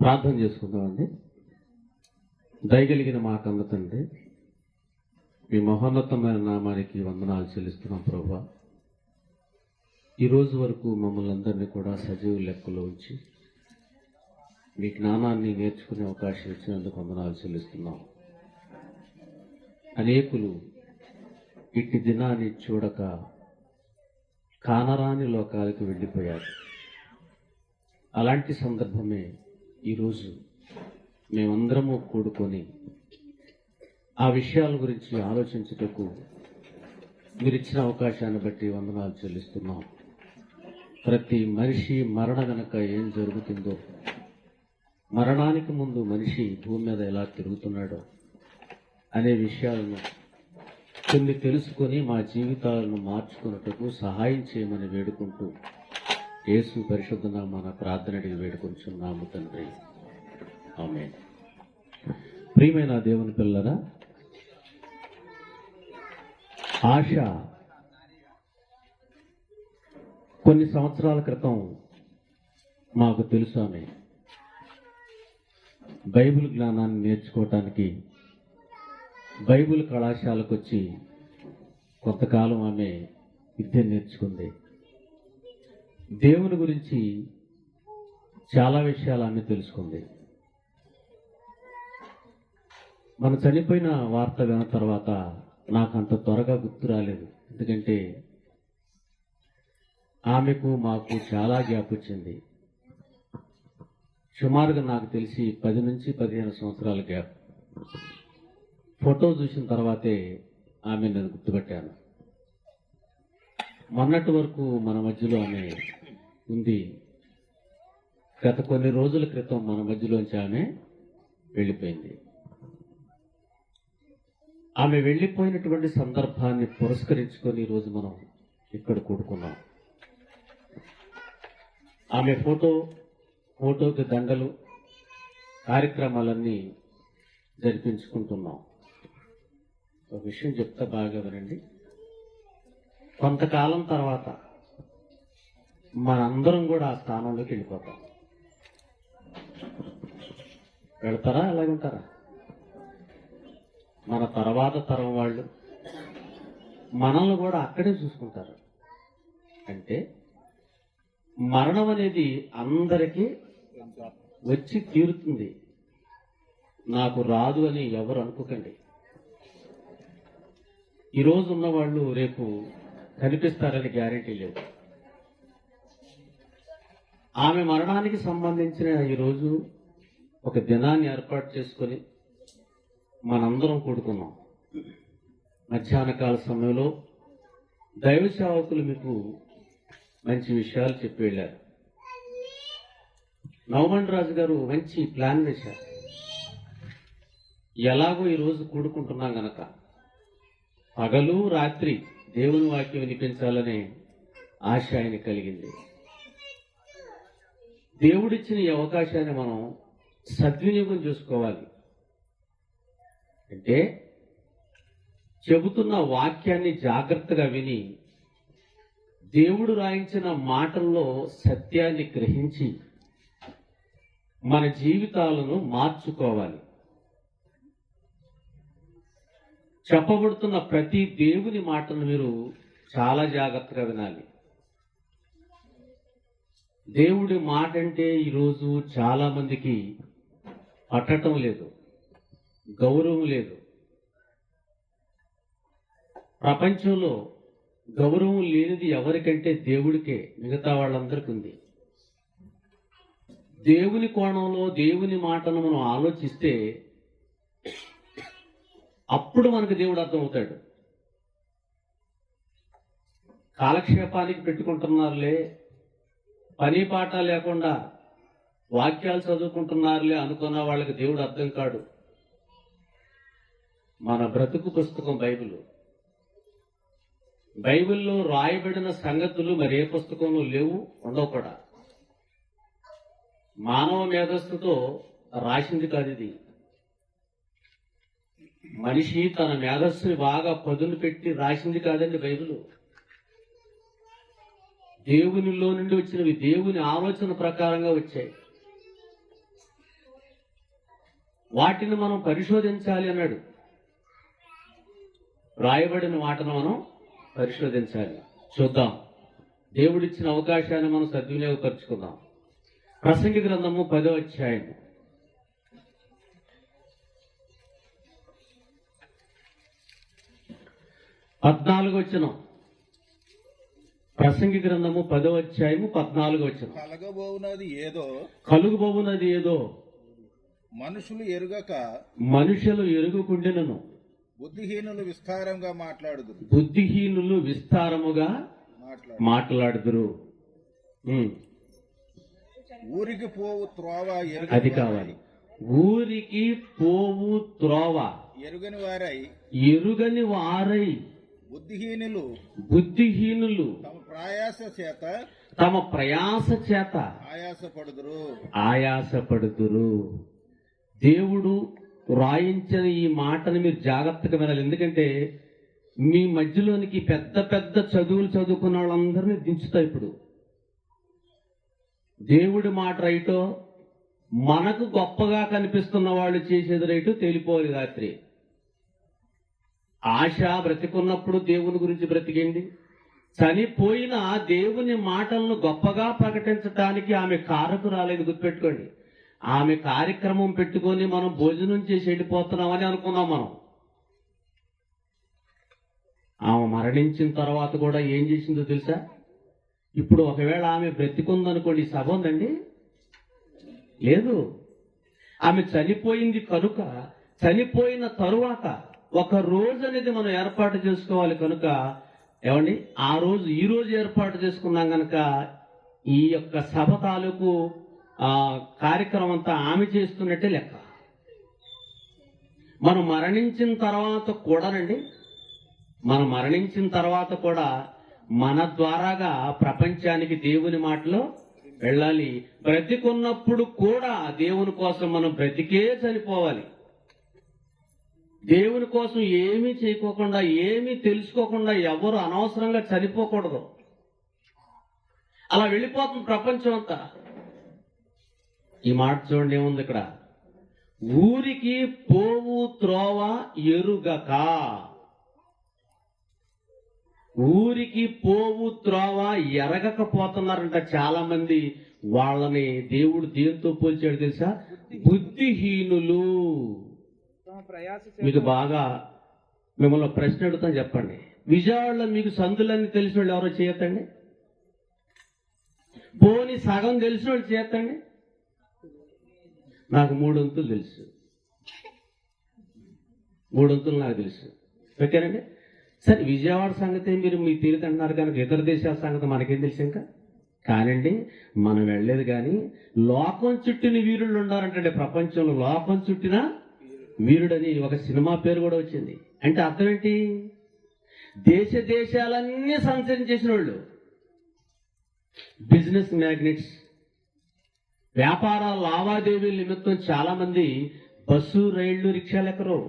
ప్రార్థన చేసుకుందామండి. దయగలిగిన మా కన్న తండ్రి, మీ మహోన్నతమైన నామానికి వందనాలు చెల్లిస్తున్నాం ప్రభువా. ఈ రోజు వరకు మమ్మల్ని అందరినీ కూడా సజీవ లెక్కలో ఉంచి మీ జ్ఞానాన్ని నేర్చుకునే అవకాశం ఇచ్చినందుకు వందనాలు చెల్లిస్తున్నాం. అనేకులు ఇట్టి దినాన్ని చూడక కానరాని లోకాలకు వెళ్ళిపోయారు. అలాంటి సందర్భమే ఈరోజు మేమందరము కూడుకొని ఆ విషయాల గురించి ఆలోచించుటకు మీరిచ్చిన అవకాశాన్ని బట్టి వందనాలు చెల్లిస్తున్నాం. ప్రతి మనిషి మరణ వెనక ఏం జరుగుతుందో, మరణానికి ముందు మనిషి భూమి మీద ఎలా తిరుగుతున్నాడో అనే విషయాలను కొన్ని తెలుసుకొని మా జీవితాలను మార్చుకున్నట్టుకు సహాయం చేయమని వేడుకుంటూ యేసు పరిశుద్ధ నామాన ప్రార్థన అడిగి వేడుకొంచున్నాము తండ్రి, ఆమేన్. ప్రియమైన దేవుని పిల్లరా, ఆశ కొన్ని సంవత్సరాల క్రితం మాకు తెలుసు. ఆమె బైబిల్ జ్ఞానాన్ని నేర్చుకోవటానికి బైబిల్ కళాశాలకు వచ్చి కొంతకాలం ఆమె విద్య నేర్చుకుంది. దేవుని గురించి చాలా విషయాలు ఆమె తెలుసుకుంది. మన చనిపోయిన వార్త విన్న తర్వాత నాకు అంత త్వరగా గుర్తు రాలేదు. ఎందుకంటే ఆమెకు మాకు చాలా గ్యాప్ వచ్చింది. సుమారుగా నాకు తెలిసి 10 నుంచి 15 సంవత్సరాల గ్యాప్. ఫోటో చూసిన తర్వాతే ఆమె నేను గుర్తుపట్టాను. మొన్నటి వరకు మన మధ్యలో ఆమె ఉంది. గత కొన్ని రోజుల క్రితం మన మధ్యలోంచి ఆమె వెళ్ళిపోయింది. ఆమె వెళ్ళిపోయినటువంటి సందర్భాన్ని పురస్కరించుకొని ఈరోజు మనం ఇక్కడ కూడుకున్నాం. ఆమె ఫోటోకి దండలు కార్యక్రమాలన్నీ జరిపించుకుంటున్నాం. ఒక విషయం చెప్తా బాగా వినండి. కొంతకాలం తర్వాత మనందరం కూడా ఆ స్థానంలోకి వెళ్ళిపోతాం. వెళ్తారా? అలాగుంటారా? మన తర్వాత తరం వాళ్ళు మనల్ని కూడా అక్కడే చూసుకుంటారు. అంటే మరణం అనేది అందరికీ వచ్చి తీరుతుంది, నాకు రాదు అని ఎవరు అనుకోకండి. ఈరోజు ఉన్నవాళ్ళు రేపు కనిపిస్తారని గ్యారెంటీ లేదు. ఆమె మరణానికి సంబంధించిన ఈరోజు ఒక దినాన్ని ఏర్పాటు చేసుకొని మనందరం కూడుకున్నాం. మధ్యాహ్న కాల సమయంలో దైవ సేవకులు మీకు మంచి విషయాలు చెప్పి వెళ్ళారు. నవమణి రాజు గారు మంచి ప్లాన్ వేశారు. ఎలాగో ఈరోజు కూడుకుంటున్నాం గనక పగలు రాత్రి దేవుని వాక్యం వినిపించాలనే ఆశ ఆయన కలిగింది. దేవుడిచ్చిన ఈ అవకాశాన్ని మనం సద్వినియోగం చేసుకోవాలి. అంటే చెబుతున్న వాక్యాన్ని జాగ్రత్తగా విని దేవుడు రాయించిన మాటల్లో సత్యాన్ని గ్రహించి మన జీవితాలను మార్చుకోవాలి. చెప్పబడుతున్న ప్రతి దేవుని మాటను మీరు చాలా జాగ్రత్తగా వినాలి. దేవుడి మాట అంటే ఈరోజు చాలా మందికి పట్టటం లేదు, గౌరవం లేదు. ప్రపంచంలో గౌరవం లేనిది ఎవరికంటే దేవుడికే, మిగతా వాళ్ళందరికీ ఉంది. దేవుని కోణంలో దేవుని మాటను మనం ఆలోచిస్తే అప్పుడు మనకు దేవుడు అర్థమవుతాడు. కాలక్షేపానికి పెట్టుకుంటున్నారులే, పని పాట లేకుండా వాక్యాలు చదువుకుంటున్నారులే అనుకున్న వాళ్ళకి దేవుడు అర్థం కాడు. మన బ్రతుకు పుస్తకం బైబిల్. బైబిల్లో రాయబడిన సంగతులు మరే పుస్తకంలో లేవు, ఉండవు కూడా. మానవ మేధస్సుతో రాసింది కాదు ఇది. మనిషి తన మేధస్సుని బాగా పదును పెట్టి రాసింది కాదండి బైబిల్. దేవునిలో నుండి వచ్చినవి, దేవుని ఆలోచన ప్రకారంగా వచ్చాయి. వాటిని మనం పరిశోధించాలి అన్నాడు. రాయబడిన వాటిని మనం పరిశోధించాలి. చూద్దాం, దేవుడిచ్చిన అవకాశాన్ని మనం సద్వినియోగపరుచుకుందాం. ప్రసంగి గ్రంథము 10వ అధ్యాయం 14వ వచనం. ప్రసంగి గ్రంథము 10వ అధ్యాయము 14వ వచనం. కలుగబోవునది ఏదో మనుషులు ఎరుగకుండెనను బుద్ధిహీనులు విస్తారముగా మాట్లాడుదురు. ఊరికి పోవు త్రోవ అది కావాలి. ఊరికి పోవు త్రోవ ఎరుగని వారై బుద్ధిహీనులు తమ ప్రయాస చేత ఆయాసపడుదురు. దేవుడు రాయించిన ఈ మాటను మీరు జాగ్రత్తగా వినాలి. ఎందుకంటే మీ మధ్యలోనికి పెద్ద పెద్ద చదువులు చదువుకున్న వాళ్ళందరినీ దించుతాయి. ఇప్పుడు దేవుడి మాట రైటో, మనకు గొప్పగా కనిపిస్తున్న వాళ్ళు చేసేది రైటో తేలిపోవాలి. రాత్రి ఆశ బ్రతికున్నప్పుడు దేవుని గురించి బ్రతికింది. చనిపోయిన దేవుని మాటలను గొప్పగా ప్రకటించడానికి ఆమె కారకు రాలేదు. గుర్తుపెట్టుకోండి, ఆమె కార్యక్రమం పెట్టుకొని మనం భోజనం చేసి వెళ్ళిపోతున్నామని అనుకున్నాం. మనం ఆమె మరణించిన తర్వాత కూడా ఏం చేసిందో తెలుసా? ఇప్పుడు ఒకవేళ ఆమె బ్రతికుందనుకోండి, సభ ఉందండి? లేదు. ఆమె చనిపోయింది కనుక చనిపోయిన తరువాత ఒక రోజు అనేది మనం ఏర్పాటు చేసుకోవాలి. కనుక ఏమండి, ఆ రోజు ఈ రోజు ఏర్పాటు చేసుకున్నాం కనుక ఈ యొక్క సభ తాలూకు కార్యక్రమం అంతా ఆమె చేస్తున్నట్టే లెక్క. మనం మరణించిన తర్వాత కూడానండి, మనం మరణించిన తర్వాత కూడా మన ద్వారాగా ప్రపంచానికి దేవుని మాటలో వెళ్ళాలి. బ్రతికున్నప్పుడు కూడా దేవుని కోసం మనం బ్రతికే చనిపోవాలి. దేవుని కోసం ఏమీ చేయకోకుండా, ఏమీ తెలుసుకోకుండా ఎవరు అనవసరంగా చనిపోకూడదు. అలా వెళ్ళిపోతుంది ప్రపంచం అంతా. ఈ మాట చూడండి, ఏముంది ఇక్కడ? ఊరికి పోవు త్రోవ ఎరుగక. ఊరికి పోవు త్రోవ ఎరగకపోతున్నారంట చాలా మంది. వాళ్ళని దేవుడు దేంతో పోల్చాడు తెలుసా? బుద్ధిహీనులు. మీకు బాగా మిమ్మల్ని ప్రశ్న అడుగుతాను, చెప్పండి. విజయవాడలో మీకు సందులన్నీ తెలిసిన వాళ్ళు ఎవరో చేయొద్దండి. పోని సగం తెలిసిన వాళ్ళు చేయొద్దండి. నాకు 3 వంతులు తెలుసు. 3 వంతులు నాకు తెలుసు. ఓకేనండి. సరే, విజయవాడ సంగతి మీరు మీ తీరుతంటున్నారు కనుక ఇతర దేశాల సంగతి మనకేం తెలుసు ఇంకా? కానండి, మనం వెళ్ళలేదు. కానీ లోకం చుట్టిన వీరుళ్ళు ఉన్నారంటే ప్రపంచంలో లోకం చుట్టిన వీరుడని ఒక సినిమా పేరు కూడా వచ్చింది. అంటే అర్థం ఏంటి? దేశాలన్నీ సంచరించేసిన వాళ్ళు, బిజినెస్ మ్యాగ్నెట్స్, వ్యాపార లావాదేవీల నిమిత్తం చాలా మంది బస్సు, రైళ్లు, రిక్షాలు ఎక్కరు.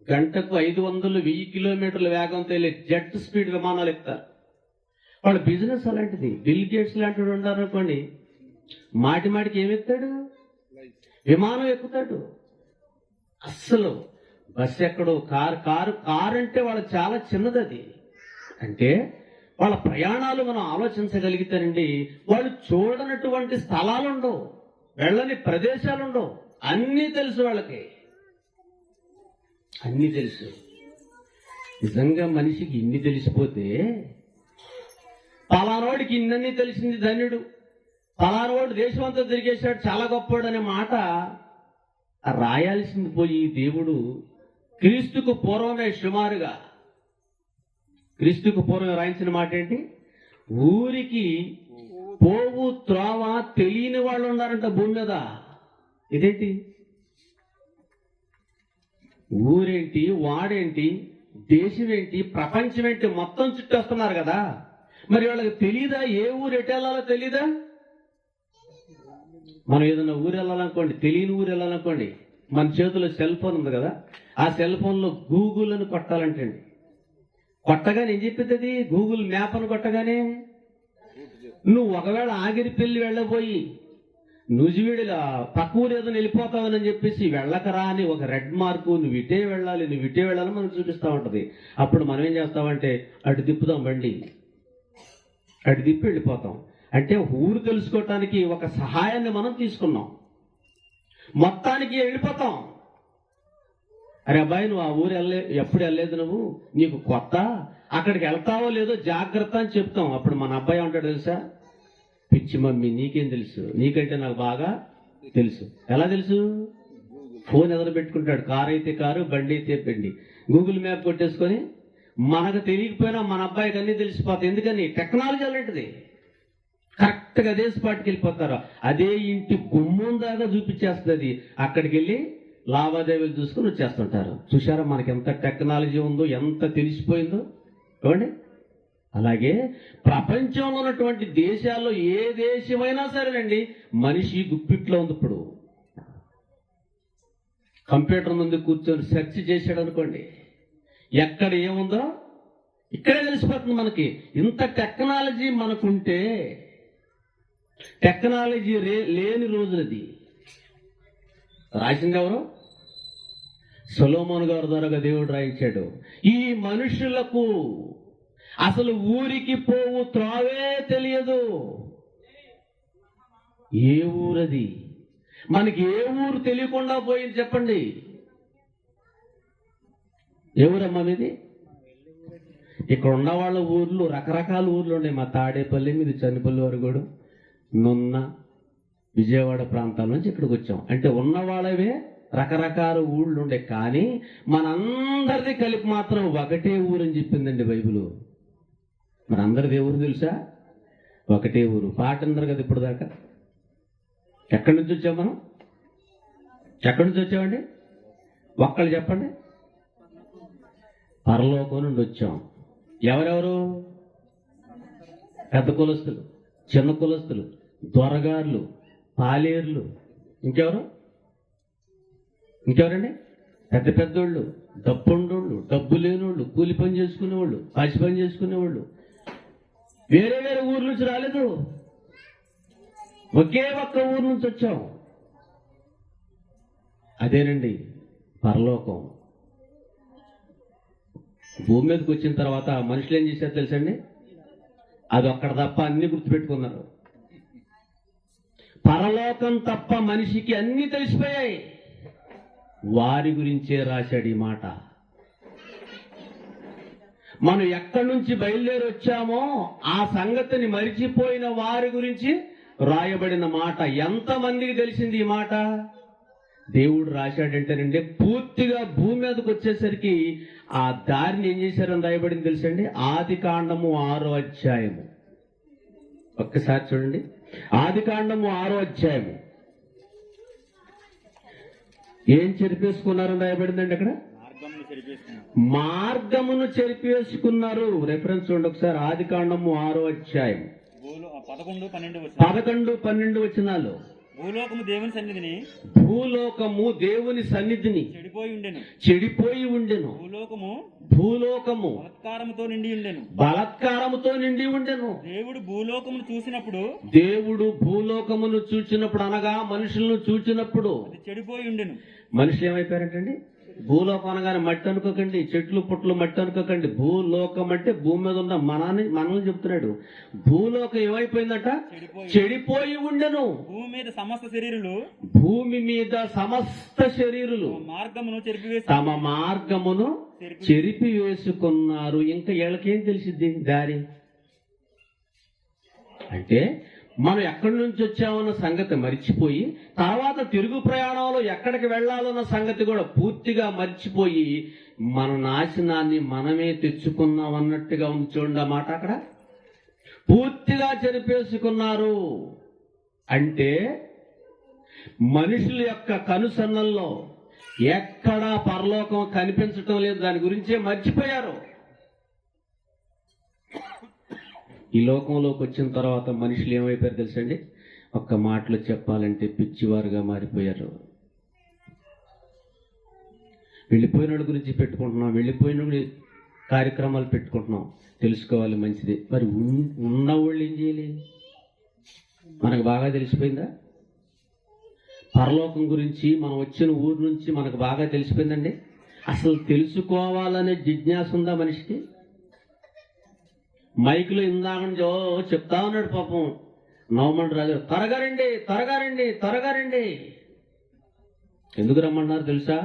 గంటకు 500, 1000 కిలోమీటర్ల వేగంతో వెళ్ళే జెట్ స్పీడ్ విమానాలు ఎక్కుతారు. వాళ్ళ బిజినెస్ అలాంటిది. బిల్ గేట్స్ లాంటి వాడు ఉన్నారనుకోండి, మాటికి ఏమెత్తాడు? విమానం ఎక్కుతాడు. అస్సలు బస్సు ఎక్కడు. కారు అంటే వాళ్ళకి చాలా చిన్నది. అది అంటే వాళ్ళ ప్రయాణాలు మనం ఆలోచించగలిగితేనండి, వాళ్ళు చూడనటువంటి స్థలాలు ఉండవు, వెళ్ళని ప్రదేశాలు ఉండవు. అన్నీ తెలుసు వాళ్ళకి, అన్నీ తెలుసు. నిజంగా మనిషికి ఇన్ని తెలిసిపోతే, పలానోడికి ఇన్నన్నీ తెలిసింది ధన్యుడు, పలానోడు దేశం అంతా తిరిగేశాడు చాలా గొప్పవాడు అనే మాట రాయాల్సింది పోయి దేవుడు క్రీస్తుకు పూర్వమే సుమారుగా, క్రీస్తుకు పూర్వమే రాయించిన మాట ఏంటి? ఊరికి పోవు త్రోవ తెలియని వాళ్ళు ఉన్నారంట భూమి మీద. ఇదేంటి? ఊరేంటి, వాడేంటి, దేశం ఏంటి, ప్రపంచం ఏంటి, మొత్తం చుట్టేస్తున్నారు కదా. మరి వాళ్ళకి తెలీదా? ఏ ఊరు ఎటు వెళ్ళాలో తెలీదా? మనం ఏదైనా ఊరు వెళ్ళాలనుకోండి, తెలియని ఊరు వెళ్ళాలనుకోండి, మన చేతిలో సెల్ ఫోన్ ఉంది కదా, ఆ సెల్ ఫోన్లో గూగుల్ అని కొట్టాలంటే కొట్టగానే ఏం చెప్పింది? గూగుల్ మ్యాప్ అని కొట్టగానే నువ్వు ఒకవేళ ఆగిరిపల్లి వెళ్ళబోయి నుజివీడిలా పక్క ఊరు ఏదో వెళ్ళిపోతావని చెప్పేసి వెళ్ళకరా అని ఒక రెడ్ మార్కు, నువ్వు ఇటే వెళ్ళాలి మనకు చూపిస్తూ ఉంటది. అప్పుడు మనం ఏం చేస్తామంటే అటు తిప్పుదాం బండి, అటు తిప్పి వెళ్ళిపోతాం. అంటే ఊరు తెలుసుకోవటానికి ఒక సహాయాన్ని మనం తీసుకున్నాం, మొత్తానికి వెళ్ళిపోతాం. అరే అబ్బాయి, నువ్వు ఆ ఊరు ఎప్పుడు వెళ్ళలేదు, నువ్వు నీకు కొత్త, అక్కడికి వెళ్తావో లేదో జాగ్రత్త అని చెప్తాం. అప్పుడు మన అబ్బాయి అంటాడు తెలుసా, పిచ్చి మమ్మీ నీకేం తెలుసు, నీకంటే నాకు బాగా తెలుసు. ఎలా తెలుసు? ఫోన్ ఎదురు పెట్టుకుంటాడు, కారు అయితే కారు, బండి అయితే బండి, గూగుల్ మ్యాప్ కొట్టేసుకొని మనకు తెలియకపోయినా మన అబ్బాయికి అన్నీ తెలిసిపోతాయి. ఎందుకని? టెక్నాలజీ అలాంటిది. కరెక్ట్గా అదే స్పాట్కి వెళ్ళిపోతారు, అదే ఇంటి గుమ్మం దాకా చూపించేస్తుంది. అక్కడికి వెళ్ళి లావాదేవీలు చూసుకుని వచ్చేస్తుంటారు. చూసారా మనకి ఎంత టెక్నాలజీ ఉందో, ఎంత తెలిసిపోయిందో చూడండి. అలాగే ప్రపంచంలో ఉన్నటువంటి దేశాల్లో ఏ దేశమైనా సరేనండి, మనిషి గుప్పిట్లో ఉంది. ఇప్పుడు కంప్యూటర్ ముందు కూర్చొని సెర్చ్ చేశాడు అనుకోండి, ఎక్కడ ఏముందో ఇక్కడే తెలిసిపోతుంది మనకి. ఇంత టెక్నాలజీ మనకుంటే, టెక్నాలజీ లేని రోజులది. రాసింది ఎవరు? సొలొమోను గారి ద్వారా దేవుడు రాయించాడు. ఈ మనుషులకు అసలు ఊరికి పోవు త్రావే తెలియదు. ఏ ఊరది? మనకి ఏ ఊరు తెలియకుండా పోయింది చెప్పండి? ఏ ఊరమ్మా మీది? ఇక్కడ ఉన్న వాళ్ళ ఊర్లు రకరకాల ఊర్లు ఉన్నాయి. మా తాడేపల్లి, మీది చనిపల్లి వరగూడు, నున్న, విజయవాడ ప్రాంతాల నుంచి ఇక్కడికి వచ్చాం. అంటే ఉన్న వాళ్ళవే రకరకాల ఊళ్ళు ఉండే, కానీ మనందరిది కలిపి మాత్రం ఒకటే ఊరని చెప్పిందండి బైబిల్. మరి అందరిది ఏ ఊరు తెలుసా? ఒకటే ఊరు. పాట అందరు కదా ఇప్పుడు దాకా. ఎక్కడి నుంచి వచ్చాం మనం? ఎక్కడి నుంచి వచ్చామండి? ఒక్కళ్ళు చెప్పండి. పరలోకం నుండి వచ్చాం. ఎవరెవరు? పెద్ద కులస్తులు, చిన్న కులస్తులు, దొరగారులు, పాలేర్లు, ఇంకెవరండి? పెద్ద పెద్దోళ్ళు, డబ్బుండోళ్ళు, డబ్బు లేనోళ్ళు, కూలి పని చేసుకునేవాళ్ళు, పసి పని చేసుకునేవాళ్ళు, వేరే వేరే ఊరు నుంచి రాలేదు, ఒకే ఒక్క ఊరు నుంచి వచ్చాం. అదేనండి పరలోకం. భూమి మీదకి వచ్చిన తర్వాత మనుషులు ఏం చేశారు తెలుసండి? అది ఒక్కడ తప్ప అన్ని గుర్తుపెట్టుకున్నారు. పరలోకం తప్ప మనిషికి అన్ని తెలిసిపోయాయి. వారి గురించే రాశాడు ఈ మాట. మనం ఎక్కడి నుంచి బయలుదేరి వచ్చామో ఆ సంగతిని మరిచిపోయిన వారి గురించి రాయబడిన మాట. ఎంతమందికి తెలిసింది ఈ మాట? దేవుడు రాశాడంటేనండి, పూర్తిగా భూమి మీదకి వచ్చేసరికి ఆ దారిని ఏం చేశారని రాయబడింది తెలుసండి? ఆదికాండము 6వ అధ్యాయము. ఒక్కసారి చూడండి, ఆదికాండము 6వ అధ్యాయము. ఏం చెరిపేసుకున్నారని రాయబడిందండి అక్కడ? మార్గమును చెరిపేసుకున్నారు. రెఫరెన్స్ చూడండి ఒకసారి, ఆదికాండము 6వ అధ్యాయం 11-12 వచనాలు. భూలోకము దేవుని సన్నిధిని చెడిపోయి ఉండెను. భూలోకము బలత్కారముతో నిండి ఉండెను. దేవుడు భూలోకమును చూచినప్పుడు, అనగా మనుషులను చూచినప్పుడు చెడిపోయి ఉండెను. మనుషులు ఏమైపోయారంటండి? భూలోకం అనగానే మట్టి అనుకోకండి, చెట్లు పుట్లు మట్టి అనుకోకండి. భూలోకం అంటే భూమి మీద ఉన్న మనల్ని చెప్తున్నాడు. భూలోకం ఏమైపోయిందట? చెడిపోయి ఉండెను. భూమి మీద సమస్త శరీరులు తమ మార్గమును చెరిపివేసుకున్నారు. ఇంకా వీళ్ళకేం తెలిసిద్ది దారి? అంటే మనం ఎక్కడి నుంచి వచ్చామన్న సంగతి మర్చిపోయి, తర్వాత తిరుగు ప్రయాణంలో ఎక్కడికి వెళ్ళాలన్న సంగతి కూడా పూర్తిగా మర్చిపోయి, మన నాశనాన్ని మనమే తెచ్చుకున్నాం అన్నట్టుగా ఉంది. చూడండి ఆ మాట అక్కడ. పూర్తిగా చెరిపేసుకున్నారు అంటే మనుషుల యొక్క కనుసన్నల్లో ఎక్కడా పరలోకం కనిపించటం లేదు. దాని గురించే మర్చిపోయారు. ఈ లోకంలోకి వచ్చిన తర్వాత మనుషులు ఏమైపోయారు తెలుసండి? ఒక్క మాటలో చెప్పాలంటే పిచ్చివారుగా మారిపోయారు. వెళ్ళిపోయినోడి గురించి పెట్టుకుంటున్నాం, వెళ్ళిపోయిన కార్యక్రమాలు పెట్టుకుంటున్నాం. తెలుసుకోవాలి, మంచిది. మరి ఉన్నవాళ్ళు ఏం చేయాలి? మనకు బాగా తెలిసిపోయిందా? పరలోకం గురించి మనం వచ్చిన ఊరు నుంచి మనకు బాగా తెలిసిపోయిందండి. అసలు తెలుసుకోవాలనే జిజ్ఞాస ఉందా మనిషికి? మైకులో ఇందాక చెప్తా ఉన్నాడు పాపం నవమండి రాజు, త్వరగా రండి త్వరగా రండి త్వరగా రండి. ఎందుకు రమ్మన్నారు తెలుసా?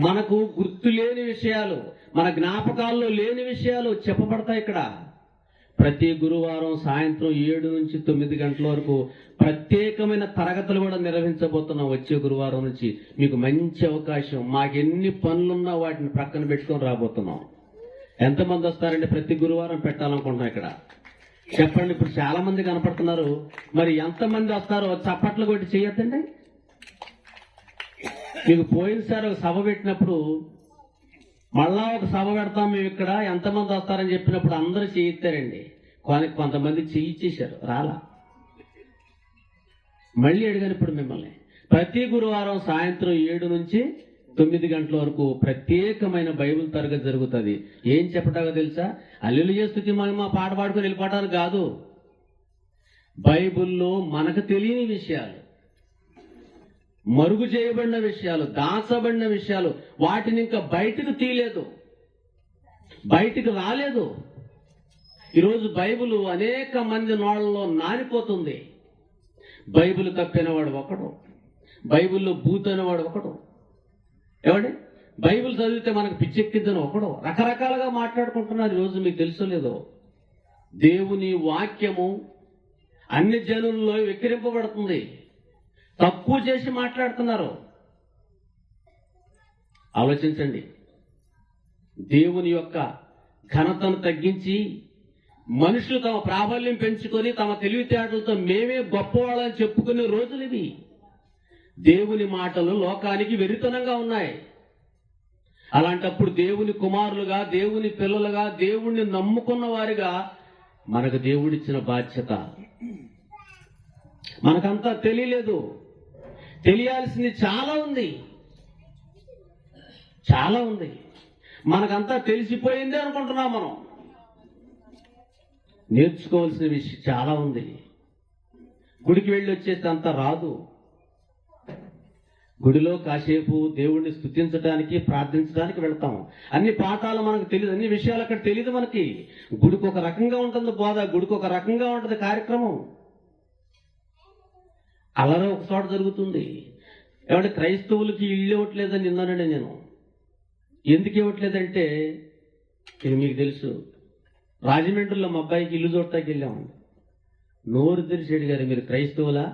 మనకు గుర్తు లేని విషయాలు, మన జ్ఞాపకాల్లో లేని విషయాలు చెప్పబడతాయి ఇక్కడ. ప్రతి గురువారం సాయంత్రం 7 నుంచి 9 గంటల వరకు ప్రత్యేకమైన తరగతులు కూడా నిర్వహించబోతున్నాం. వచ్చే గురువారం నుంచి మీకు మంచి అవకాశం. మాకెన్ని పనులున్నా వాటిని ప్రక్కన పెట్టుకొని రాబోతున్నాం. ఎంతమంది వస్తారండి? ప్రతి గురువారం పెట్టాలనుకుంటున్నాం ఇక్కడ. చెప్పండి. ఇప్పుడు చాలా మంది కనపడుతున్నారు. మరి ఎంతమంది వస్తారో చప్పట్లు కొట్టి చేయొద్దండి. మీకు పోయినసారి ఒక సభ పెట్టినప్పుడు మళ్ళా ఒక సభ పెడతాం మేము ఇక్కడ, ఎంతమంది వస్తారని చెప్పినప్పుడు అందరూ చేయిస్తారండి. కొంతమంది చేయించేశారు, రాలా. మళ్ళీ అడిగాను ఇప్పుడు మిమ్మల్ని. ప్రతి గురువారం సాయంత్రం 7 నుంచి 9 గంటల వరకు ప్రత్యేకమైన బైబిల్ తరగతి జరుగుతుంది. ఏం చెప్పటాగో తెలుసా? హల్లెలూయా స్తుతి మహిమ పాట పాడుకొని వెళ్ళిపోవటానికి కాదు. బైబిల్లో మనకు తెలియని విషయాలు, మరుగు చేయబడిన విషయాలు, దాచబడిన విషయాలు, వాటిని ఇంకా బయటకు తీయలేదు, బయటకు రాలేదు. ఈరోజు బైబిల్ అనేక మంది నోళ్ళలో నానిపోతుంది. బైబిల్ తప్పినవాడు ఒకడు, బైబిల్లో బూత్ అనేవాడు ఒకడు. ఏమండి? బైబిల్ చదివితే మనకు పిచ్చెక్కిద్దని ఒకడు. రకరకాలుగా మాట్లాడుకుంటున్నారు ఈరోజు. మీకు తెలుసో లేదో, దేవుని వాక్యము అన్ని జనుల్లో వెక్కిరింపబడుతుంది. తక్కువ చేసి మాట్లాడుతున్నారు. ఆలోచించండి. దేవుని యొక్క ఘనతను తగ్గించి మనుషులు తమ ప్రాబల్యం పెంచుకొని తమ తెలివితేటలతో మేమే గొప్పవాళ్ళని చెప్పుకునే రోజులు ఇవి. దేవుని మాటలు లోకానికి వెరితనంగా ఉన్నాయి. అలాంటప్పుడు దేవుని కుమారులుగా, దేవుని పిల్లలుగా, దేవుణ్ణి నమ్ముకున్న వారిగా మనకు దేవుడిచ్చిన బాధ్యత. మనకంతా తెలియలేదు. తెలియాల్సింది చాలా ఉంది, చాలా ఉంది. మనకంతా తెలిసిపోయింది అనుకుంటున్నాం మనం. నేర్చుకోవాల్సిన విషయం చాలా ఉంది. గుడికి వెళ్ళి వచ్చేసి అంతా రాదు. గుడిలో కాసేపు దేవుణ్ణి స్తుతించడానికి, ప్రార్థించడానికి వెళ్తాం. అన్ని పాఠాలు మనకు తెలియదు, అన్ని విషయాలు అక్కడ తెలియదు మనకి. గుడికి ఒక రకంగా ఉంటుంది బోధ, గుడికి ఒక రకంగా ఉంటుంది కార్యక్రమం. అల్లరి ఒక చోట జరుగుతుంది. ఏమంటే క్రైస్తవులకి ఇల్లు ఇవ్వట్లేదని నిన్నానండి నేను. ఎందుకు ఇవ్వట్లేదంటే ఇది మీకు తెలుసు. రాజమండ్రిలో మా అబ్బాయికి ఇల్లు చూడటానికి వెళ్ళామండి. నోరు తెరిచి అడిగారు, మీరు క్రైస్తవులా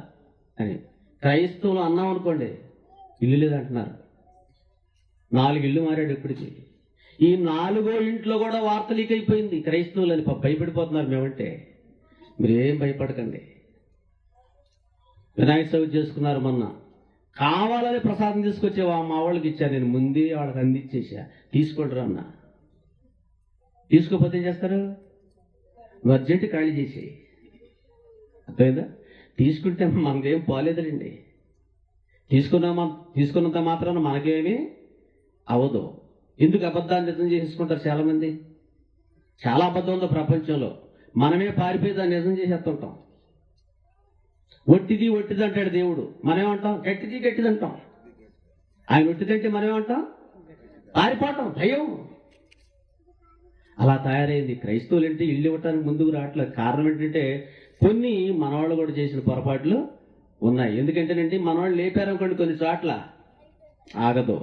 అని. క్రైస్తవులు అన్నాం అనుకోండి, ఇల్లు లేదంటున్నారు. 4 ఇల్లు మారాడు ఇప్పటికి. ఈ 4వ ఇంట్లో కూడా వార్త లీక్ అయిపోయింది క్రైస్తవులు అని. భయపడిపోతున్నారు మేమంటే. మీరు ఏం భయపడకండి. వినాయక చవితి చేసుకున్నారు మొన్న. కావాలని ప్రసాదం తీసుకొచ్చే మా వాళ్ళకి ఇచ్చాను నేను. ముందే వాళ్ళకి అందించేసా. తీసుకుంటారు అన్న. తీసుకోకపోతే ఏం చేస్తారు? నువ్వు అర్జెంట్ ఖాళీ చేసేయి. అర్థమైందా? తీసుకుంటే మనదేం పోలేదులేండి. తీసుకున్నంత మాత్రాన మనకేమీ అవదు. ఎందుకు అబద్ధాన్ని నిజం చేసుకుంటారు చాలా మంది? చాలా అబద్ధం ఉందో ప్రపంచంలో. మనమే పారిపోయి దాన్ని నిజం చేసేస్తుంటాం. ఒట్టిది ఒట్టిది అంటాడు దేవుడు, మనమేమంటాం? గట్టిది గట్టిది అంటాం. ఆయన ఒట్టిదంటే మనమేమంటాం? పారిపోవటం, భయం. అలా తయారైంది. క్రైస్తవులు అంటే ఇల్లు ఇవ్వటానికి ముందుకు రావట్లేదు. కారణం ఏంటంటే కొన్ని మనవాళ్ళు కూడా చేసిన పొరపాట్లు ఉన్నాయి. ఎందుకంటేనండి మనవాళ్ళు లేపారనుకోండి కొన్ని చోట్ల ఆగదు.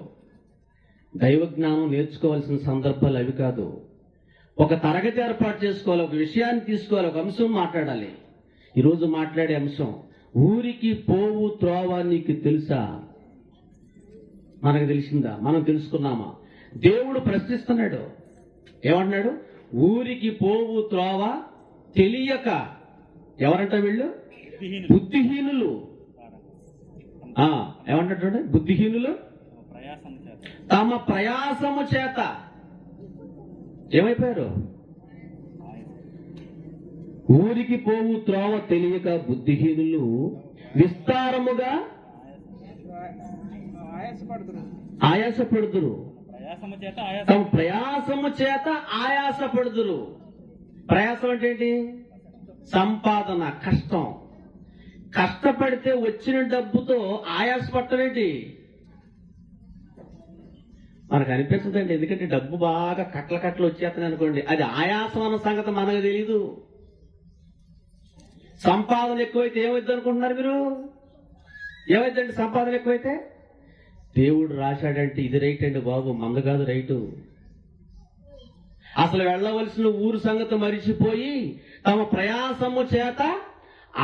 దైవ జ్ఞానం నేర్చుకోవాల్సిన సందర్భాలు అవి కాదు. ఒక తరగతి ఏర్పాటు చేసుకోవాలి, ఒక విషయాన్ని తీసుకోవాలి, ఒక అంశం మాట్లాడాలి. ఈరోజు మాట్లాడే అంశం, ఊరికి పోవు త్రోవ నీకు తెలుసా? మనకు తెలిసిందా? మనం తెలుసుకున్నామా? దేవుడు ప్రశ్నిస్తున్నాడు. ఏమంటున్నాడు? ఊరికి పోవు త్రోవ తెలియక. ఎవరంట వీళ్ళు? బుద్ధిహీనులు. ఏమంటాడు? బుద్ధిహీనులు తమ ప్రయాసము చేత ఏమైపోయారు? ఊరికి పోవు త్రోవ తెలియక బుద్ధిహీనులు విస్తారముగా ఆయాసపడుదురు. తమ ప్రయాసము చేత ఆయాసపడుదురు. ప్రయాసం అంటే ఏంటి? సంపాదన, కష్టం. కష్టపడితే వచ్చిన డబ్బుతో ఆయాసపడటమేంటి? మనకు అనిపిస్తుందండి, ఎందుకంటే డబ్బు బాగా కట్టలు వచ్చేస్తాను అనుకోండి, అది ఆయాసం అన్న సంగతి మనకు తెలీదు. సంపాదన ఎక్కువైతే ఏమైంది అనుకుంటున్నారు మీరు? ఏమైందండి సంపాదన ఎక్కువైతే? దేవుడు రాశాడంటే ఇది రైట్ అండి బాబు, మంద కాదు రైటు. అసలు వెళ్ళవలసిన ఊరు సంగతి మరిచిపోయి తమ ప్రయాసము చేత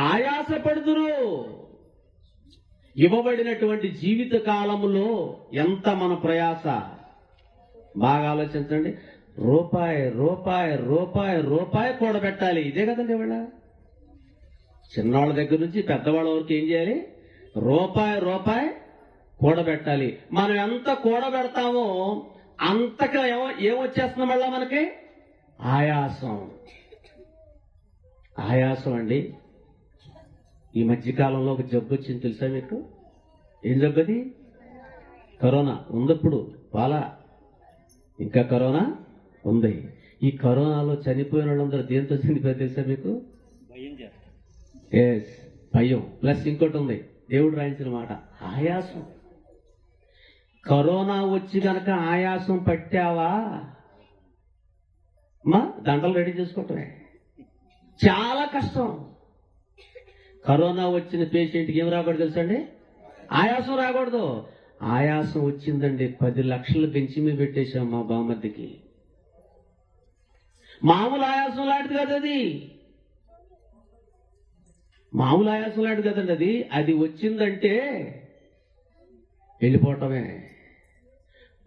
ఆయాసపడుదురు. ఇవ్వబడినటువంటి జీవిత కాలములో ఎంత మన ప్రయాస బాగా ఆలోచించండి. రూపాయి రూపాయి రూపాయి రూపాయి కూడబెట్టాలి. ఇదే కదండి ఇవాళ చిన్నవాళ్ళ దగ్గర నుంచి పెద్దవాళ్ళ వరకు ఏం చేయాలి? రూపాయి రూపాయి కూడబెట్టాలి. మనం ఎంత కూడబెడతామో అంతగా ఏమొచ్చేస్తుంది మళ్ళా మనకి? ఆయాసం. ఆయాసం అండి. ఈ మధ్యకాలంలో ఒక జబ్బు వచ్చింది తెలుసా మీకు? ఏం జబ్బు అది? కరోనా ఉందప్పుడు పాలా, ఇంకా కరోనా ఉంది. ఈ కరోనాలో చనిపోయిన వాళ్ళందరూ దేంతో చనిపోయారు తెలుసా మీకు? ఎస్, భయం ప్లస్ ఇంకోటి ఉంది, దేవుడు రాయించిన మాట, ఆయాసం. కరోనా వచ్చి కనుక ఆయాసం పట్టావా మా దండలు రెడీ చేసుకోవటమే చాలా కష్టం. కరోనా వచ్చిన పేషెంట్కి ఏం రాకూడదు తెలుసా అండి? ఆయాసం రాకూడదు. ఆయాసం వచ్చిందండి, 10 లక్షలు బెంచి మీద పెట్టేశాం మా బామ్మద్దికి. మామూలు ఆయాసం లాంటిది కదా అది, మామూలు ఆయాసం లాంటిది కదండి అది. అది వచ్చిందంటే వెళ్ళిపోవటమే.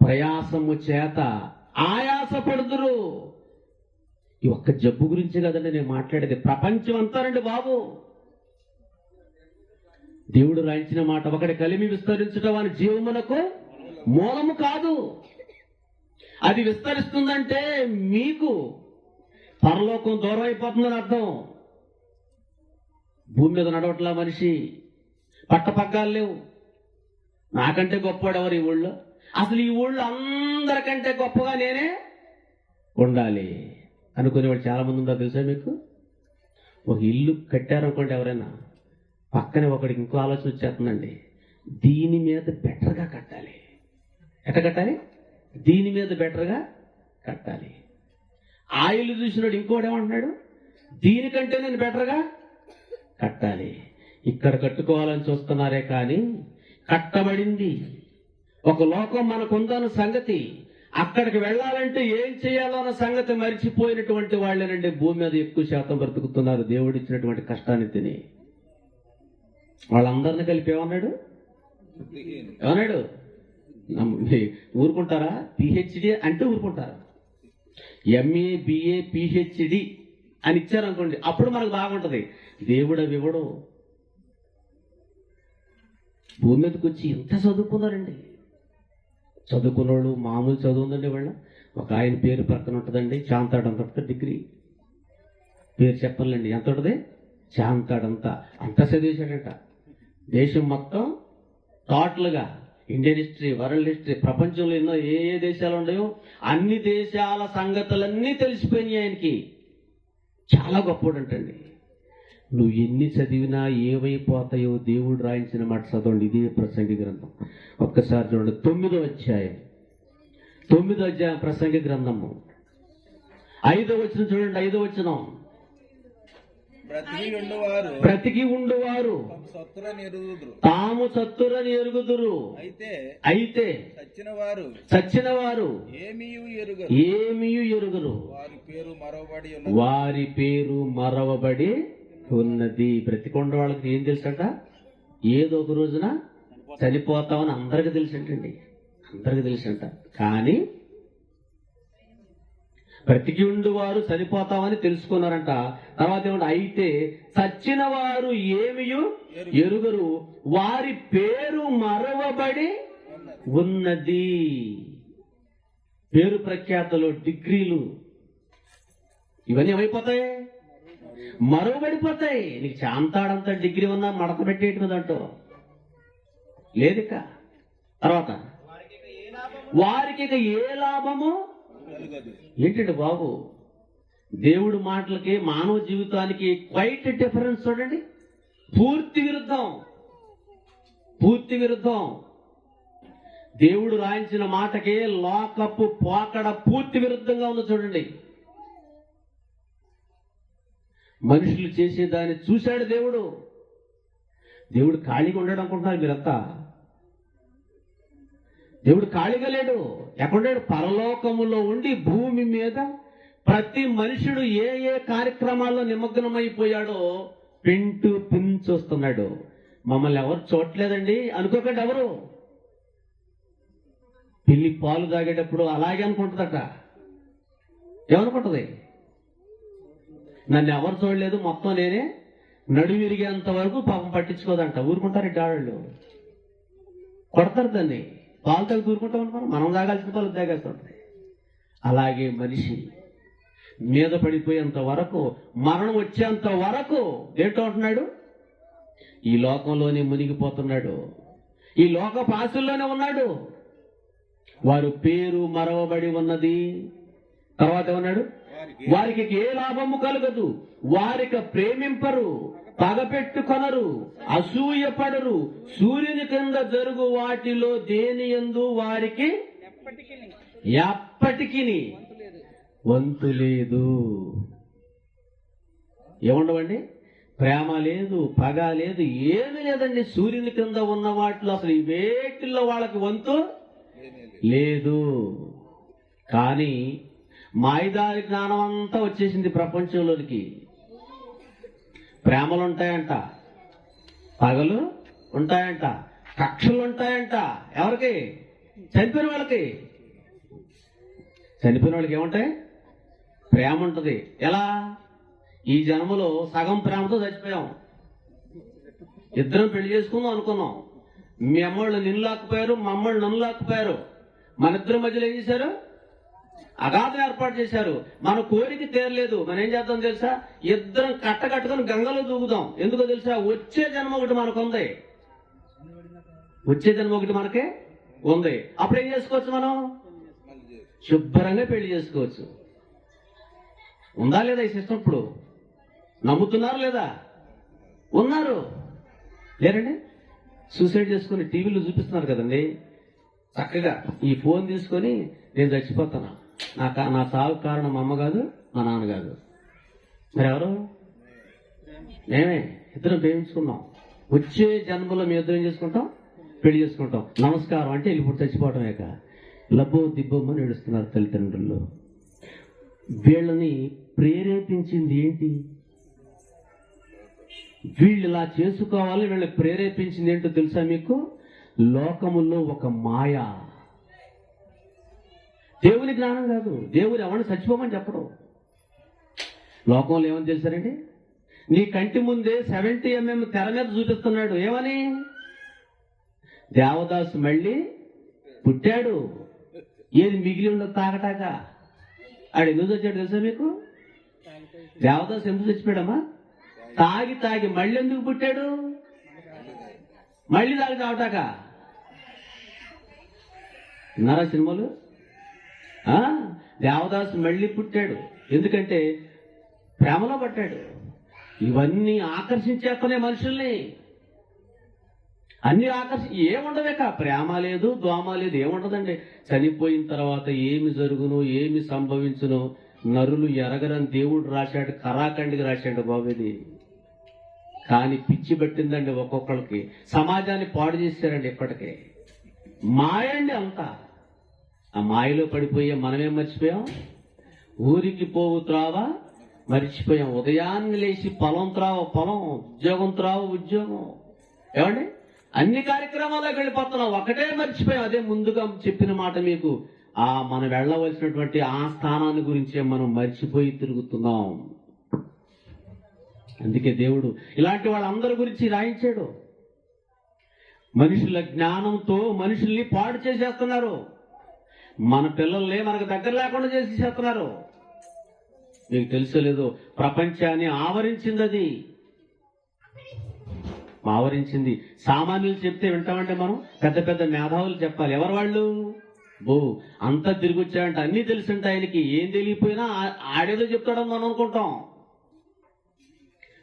ప్రయాసము చేత ఆయాసపడుదురు. ఈ ఒక్క జబ్బు గురించి కదండి నేను మాట్లాడేది, ప్రపంచం అంతారండి బాబు. దేవుడు రాయించిన మాట, ఒకటి కలిమి విస్తరించడం అని జీవమునకు మూలము కాదు. అది విస్తరిస్తుందంటే మీకు పరలోకం దూరం అయిపోతుందని అర్థం. భూమి మీద నడవట్లా మనిషి, పట్టపగ్గాలు లేవు. నాకంటే గొప్పవాడు ఎవరు ఈ ఊళ్ళో? అసలు ఈ ఊళ్ళో అందరికంటే గొప్పగా నేనే ఉండాలి అనుకునేవాడు చాలా మంది ఉందా తెలుసా మీకు? ఒక ఇల్లు కట్టారనుకోండి ఎవరైనా, పక్కనే ఒకడికి ఇంకో ఆలోచన వచ్చేస్తుందండి, దీని మీద బెటర్గా కట్టాలి. ఎట్ట కట్టాలి? దీని మీద బెటర్గా కట్టాలి. ఆ ఇల్లు చూసినాడు ఇంకోటి ఏమంటున్నాడు, దీనికంటే నేను బెటర్గా కట్టాలి. ఇక్కడ కట్టుకోవాలని చూస్తున్నారే కానీ కట్టబడింది ఒక లోకం మనకుందన్న సంగతి, అక్కడికి వెళ్ళాలంటే ఏం చేయాలో అన్న సంగతి మరిచిపోయినటువంటి వాళ్ళేనండి భూమి మీద ఎక్కువ శాతం బ్రతుకుతున్నారు. దేవుడు ఇచ్చినటువంటి కష్టాన్ని తిని వాళ్ళందరినీ కలిపి ఏమన్నాడు? ఊరుకుంటారా? పిహెచ్డి అంటే ఊరుకుంటారా? ఎంఏ బిఏ పిహెచ్డి అని ఇచ్చారనుకోండి, అప్పుడు మనకు బాగుంటది. దేవుడు అవి ఇవ్వడు. భూమి మీదకి వచ్చి ఎంత చదువుకున్నారండి. చదువుకున్నవాళ్ళు మామూలు చదువు ఉందండి వాళ్ళ. ఒక ఆయన పేరు పక్కన ఉంటుందండి, చాంతాడంత డిగ్రీ. పేరు చెప్పాలండి, ఎంత ఉంటుంది? చాంతాడంతా. అంత చదివేశాడంట. దేశం మొత్తం టోటల్గా ఇండియన్ హిస్టరీ, వరల్డ్ హిస్టరీ, ప్రపంచంలో ఎన్నో ఏ ఏ దేశాలు ఉన్నాయో అన్ని దేశాల సంగతులన్నీ తెలిసిపోయినాయి ఆయనకి. చాలా గొప్పడంటండి. నువ్వు ఎన్ని చదివినా ఏమైపోతాయో దేవుడు రాయించిన మాట చదవండి. ఇదే ప్రసంగి గ్రంథం. ఒక్కసారి చూడండి, 9వ అధ్యాయం, 9వ అధ్యాయం ప్రసంగి గ్రంథము 5వ వచనం చూడండి. 5వ వచనం, బ్రతికి ఉండువారు తాము సత్తురని ఎరుగుదురు, అయితే చచ్చిన వారు ఏమీ ఎరుగరు, వారి పేరు మరవబడి ఉన్నది. బ్రతికొండ వాళ్ళకి ఏం తెలుసంట? ఏదో ఒక రోజున చనిపోతామని అందరికి తెలుసంటండి, అందరికి తెలుసంట. కానీ బ్రతికి ఉండి వారు చనిపోతామని తెలుసుకున్నారంట. తర్వాత ఏమంటే, అయితే చచ్చిన వారు ఏమీ ఎరుగరు, వారి పేరు మరవబడి ఉన్నది. పేరు ప్రఖ్యాతలు, డిగ్రీలు ఇవన్నీ ఏమైపోతాయి? మరవబడిపోతాయి. నీకు చాంతాడంత డిగ్రీ ఉన్నా మడత పెట్టేటదంటో లేదు. ఇక తర్వాత వారికి ఇక ఏ లాభము? ఏంటండి బాబు, దేవుడి మాటలకి మానవ జీవితానికి క్వైట్ డిఫరెన్స్ చూడండి. పూర్తి విరుద్ధం. పూర్తి విరుద్ధం. దేవుడు రాయించిన మాటకే లోకపు పోకడ పూర్తి విరుద్ధంగా ఉంది. చూడండి, మనుషులు చేసేదాన్ని చూశాడు దేవుడు. దేవుడు ఖాళీగా ఉండడం అనుకుంటున్నారు మీరంతా. దేవుడు ఖాళీగా లేడు. ఎక్కడున్నాడు? పరలోకములో ఉండి భూమి మీద ప్రతి మనుషుడు ఏ ఏ కార్యక్రమాల్లో నిమగ్నమైపోయాడో పింటూ పిన్ చూస్తున్నాడు. మమ్మల్ని ఎవరు చూడలేదండి అనుకోకండి. ఎవరు పిల్లి పాలు తాగేటప్పుడు అలాగే అనుకుంటుందట. ఏమనుకుంటుంది? నన్ను ఎవరు చూడలేదు, మొత్తం నేనే, నడువిరిగేంత వరకు పాపం పట్టించుకోదంట. ఊరుకుంటారు ఆడవాళ్ళు, కొడతారు దాన్ని. పాలు తాగి ఊరుకుంటాం అనుకున్నాం. మనం తాగాల్సిన పాలు తాగేస్తుంటుంది. అలాగే మనిషి మీద పడిపోయేంత వరకు, మరణం వచ్చేంత వరకు ఏంటో అంటున్నాడు, ఈ లోకంలోనే మునిగిపోతున్నాడు. ఈ లోక పాసుల్లోనే ఉన్నాడు. వారు పేరు మరవబడి ఉన్నది. తర్వాత ఏమన్నాడు? వారికి ఏ లాభము కలగదు, వారికి ప్రేమింపరు, పగపెట్టుకొనరు, అసూయపడరు, సూర్యుని కింద జరుగు వాటిలో దేని యందు వారికి ఎప్పటికీ వంతు లేదు. ఏముండవండి? ప్రేమ లేదు, పగ లేదు, ఏమీ లేదండి. సూర్యుని కింద ఉన్న వాటిలో అసలు ఈ వేటిల్లో వాళ్ళకి వంతు లేదు. కానీ మాయదారి జ్ఞానం అంతా వచ్చేసింది ప్రపంచంలోనికి. ప్రేమలు ఉంటాయంట, పగలు ఉంటాయంట, కక్షలు ఉంటాయంట. ఎవరికి? చనిపోయిన వాళ్ళకి. చనిపోయిన వాళ్ళకి ఏముంటాయి? ప్రేమ ఉంటుంది. ఎలా? ఈ జన్మలో సగం ప్రేమతో చచ్చిపోయాం. ఇద్దరం పెళ్లి చేసుకుందాం అనుకున్నాం. మీ అమ్మోళ్ళు నిన్ను లాక్కుపోయారు, మా అమ్మోళ్ళు నన్ను లాక్కుపోయారు. మన ఇద్దరి మధ్యలో ఏం చేశారు? అగాధం ఏర్పాటు చేశారు. మన కోరిక తీరలేదు. మనం ఏం చేద్దాం తెలుసా? ఇద్దరం కట్టకట్టుకుని గంగలో దూకుదాం. ఎందుకో తెలుసా? వచ్చే జన్మ ఒకటి మనకు ఉంది. వచ్చే జన్మ ఒకటి మనకే ఉంది. అప్పుడు ఏం చేసుకోవచ్చు? మనం శుభ్రంగా పెళ్లి చేసుకోవచ్చు. ఉందా లేదా ఈ సిస్టమ్? ఇప్పుడు నమ్ముతున్నారు లేదా? ఉన్నారు. లేరండి? సూసైడ్ చేసుకుని టీవీలో చూపిస్తున్నారు కదండి. చక్కగా ఈ ఫోన్ తీసుకొని నేను చచ్చిపోతాను, నా చావు కారణం మా అమ్మ కాదు, మా నాన్న కాదు, మరి ఎవరు? మేమే. ఇద్దరం ప్రేమించుకున్నాం. వచ్చే జన్మలో మీ ఇద్దరం చేసుకుంటాం, పెళ్లి చేసుకుంటాం. నమస్కారం అంటే వెళ్ళిపోతే చచ్చిపోవటమేక లబ్బో దిబ్బమ్మని ఏడుస్తున్నారు తల్లిదండ్రులు. వీళ్ళని ప్రేరేపించింది ఏంటి? వీళ్ళు ఇలా చేసుకోవాలి, వీళ్ళని ప్రేరేపించింది ఏంటో తెలుసా మీకు? లోకములో ఒక మాయ. దేవుని జ్ఞానం కాదు. దేవుడు ఎవరిని చచ్చిపోమని చెప్పడం. లోకంలో ఏమని తెలుసారండి? నీ కంటి ముందే 70 mm తెర మీద చూపిస్తున్నాడు. ఏమని? దేవదాసు మళ్ళీ పుట్టాడు. ఏది మిగిలి ఉండదు తాగటాక. ఆడు ఎందుకు చచ్చాడు తెలుసా మీకు? దేవదాసు ఎందుకు చచ్చిపోయాడమ్మా? తాగి తాగి. మళ్ళీ ఎందుకు పుట్టాడు? మళ్ళీ తాగి తాగటాక. విన్నారా సినిమాలు? దేవదాసు మళ్ళీ పుట్టాడు. ఎందుకంటే ప్రేమలో పట్టాడు. ఇవన్నీ ఆకర్షించేస్తున్నాయి మనుషుల్ని. అన్ని ఏముండవేక? ప్రేమ లేదు, దోమ లేదు, ఏముండదండి. చనిపోయిన తర్వాత ఏమి జరుగును, ఏమి సంభవించును నరులు ఎరగరని దేవుడు రాశాడు. కరాఖండికి రాశాడు బాబు ఇది. కానీ పిచ్చి పట్టిందండి ఒక్కొక్కరికి. సమాజాన్ని పాడు చేశారండి. ఇప్పటికే మాయండి అంతా. ఆ మాయలో పడిపోయే మనమేం మర్చిపోయాం? ఊరికి పోవు త్రావ మర్చిపోయాం. ఉదయాన్నే లేచి పొలం త్రావ పొలం, ఉద్యోగం త్రావ ఉద్యోగం. ఏమండి? అన్ని కార్యక్రమాలకు వెళ్ళిపోతున్నాం. ఒకటే మర్చిపోయాం. అదే ముందుగా చెప్పిన మాట మీకు. మనం వెళ్ళవలసినటువంటి ఆ స్థానాన్ని గురించే మనం మర్చిపోయి తిరుగుతున్నాం. అందుకే దేవుడు ఇలాంటి వాళ్ళందరి గురించి రాయించాడు. మనుషుల జ్ఞానంతో మనుషుల్ని పాడు చేసేస్తున్నారు. మన పిల్లల్ని మనకు దగ్గర లేకుండా చేసేస్తున్నారు. మీకు తెలుసో లేదో, ప్రపంచాన్ని ఆవరించింది అది. ఆవరించింది. సామాన్యులు చెప్తే వింటామంటే మనం పెద్ద పెద్ద మేధావులు చెప్పాలి. ఎవరు వాళ్ళు? అంతా తిరిగి వచ్చాడంటే అన్నీ తెలుసుంటే ఆయనకి. ఏం తెలియపోయినా ఆడేదో చెప్తాడని మనం అనుకుంటాం.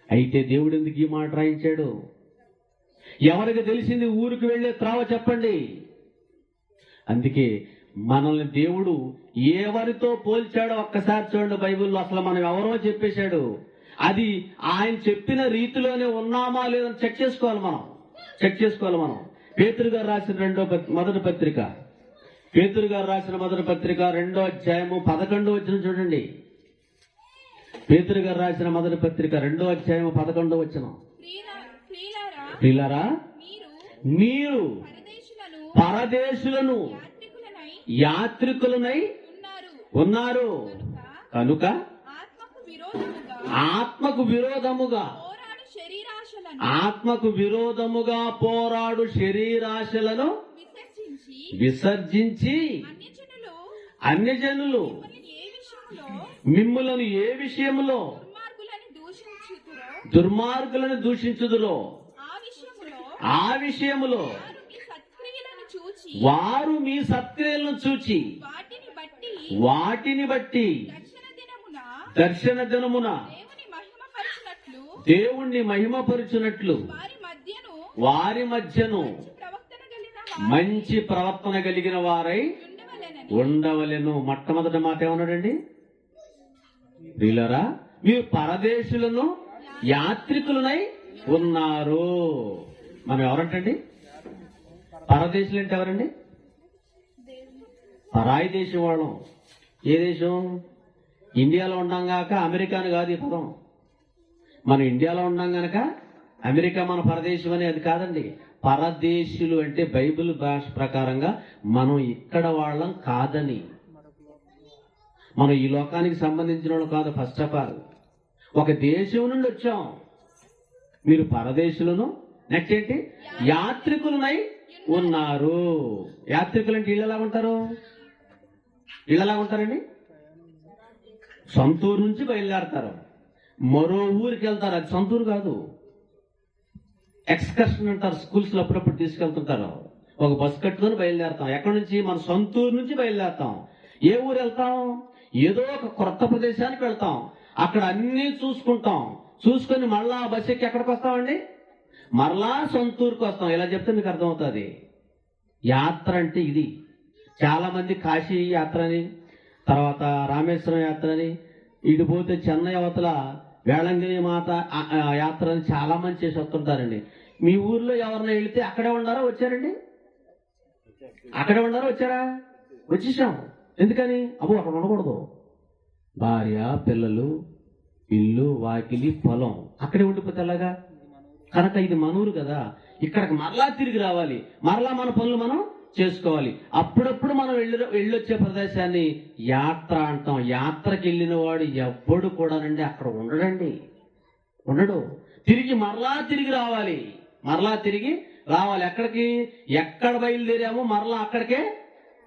అయితే దేవుడు ఎందుకు ఈ మాట రాయించాడు? ఎవరికి తెలిసింది ఊరికి వెళ్ళే త్రావ చెప్పండి. అందుకే మనల్ని దేవుడు ఎవరితో పోల్చాడో ఒక్కసారి చూడండి బైబిల్లో. అసలు మనం ఎవరో చెప్పేశాడు. అది ఆయన చెప్పిన రీతిలోనే ఉన్నామా లేదని చెక్ చేసుకోవాలి మనం. పేతురు గారు రాసిన మొదటి పత్రిక, పేతురు గారు రాసిన మొదటి పత్రిక 2వ అధ్యాయము 11వ వచనం చూడండి. పేతురు గారు రాసిన మొదటి పత్రిక 2వ అధ్యాయము 11వ వచనం. ప్రియులారా, మీరు పరదేశులను యాత్రికులనై ఉన్నారు కనుక ఆత్మకు విరోధముగా పోరాడు శరీరాశలను విసర్జించి అన్యజనులు మిమ్ములను ఏ విషయములో దుర్మార్గులను దూషించుదురో ఆ విషయములో వారు మీ సత్క్రియలను చూచి వాటిని బట్టి దర్శన దినమున దేవుణ్ణి మహిమపరుచునట్లు వారి మధ్యను మంచి ప్రవర్తన కలిగిన వారై ఉండవలెను. మొట్టమొదటి మాట ఏమన్నాడండి? ప్రియులారా, మీరు పరదేశులను యాత్రికులనై ఉన్నారు. మనం ఎవరంటండి? పరదేశులు అంటే ఎవరండి? పరాయి దేశం వాళ్ళం. ఏ దేశం? ఇండియాలో ఉన్నాం గాక అమెరికాను కాదు ఈ పదం. మనం ఇండియాలో ఉన్నాం గనక అమెరికా మన పరదేశం అనేది కాదండి. పరదేశులు అంటే బైబిల్ భాష ప్రకారంగా మనం ఇక్కడ వాళ్ళం కాదని, మనం ఈ లోకానికి సంబంధించిన వాళ్ళు కాదు. ఫస్ట్ ఆఫ్ ఆల్ ఒక దేశం నుండి వచ్చాం. మీరు పరదేశులను, నెక్స్ట్ ఏంటి? యాత్రికులనై ఉన్నారు. యాత్రికులు అంటే ఇళ్ళలా ఉంటారండి. సొంతూరు నుంచి బయలుదేరతారు, మరో ఊరికి వెళ్తారు. అది సొంతూరు కాదు. ఎక్స్కర్షన్ అంటారు, స్కూల్స్ లో అప్పుడప్పుడు తీసుకెళ్తుంటారు. ఒక బస్సు కట్టుకొని బయలుదేరతాం. ఎక్కడి నుంచి? మన సొంతూరు నుంచి బయలుదేరతాం. ఏ ఊరు వెళ్తాం? ఏదో ఒక కొత్త ప్రదేశానికి వెళ్తాం. అక్కడ అన్ని చూసుకొని మళ్ళా బస్సు ఎక్కి ఎక్కడికి వస్తామండి? మరలా సొంతూరుకు వస్తాం. ఇలా చెప్తే మీకు అర్థమవుతుంది. యాత్ర అంటే ఇది. చాలా మంది కాశీ యాత్రని, తర్వాత రామేశ్వరం యాత్రని, ఇటు పోతే చెన్నై అవతల వేళంగిరి మాత యాత్రని చాలా మంది చేసి వస్తుంటారండి. మీ ఊర్లో ఎవరైనా వెళితే అక్కడే ఉండారా వచ్చారండి? అక్కడే ఉండారా వచ్చారా? వచ్చేసాం. ఎందుకని? అబ్బో అక్కడ ఉండకూడదు. భార్య, పిల్లలు, ఇల్లు, వాకిలి, పొలం అక్కడే ఉండిపోతే ఎలాగా? కనుక ఇది మనూరు కదా, ఇక్కడికి మరలా తిరిగి రావాలి, మరలా మన పనులు మనం చేసుకోవాలి. అప్పుడప్పుడు మనం వెళ్ళొచ్చే ప్రదేశాన్ని యాత్ర అంటాం. యాత్రకి వెళ్ళిన వాడు ఎవ్వడు కూడానండి అక్కడ ఉండడు. మరలా తిరిగి రావాలి. ఎక్కడికి? ఎక్కడ బయలుదేరామో మరలా అక్కడికే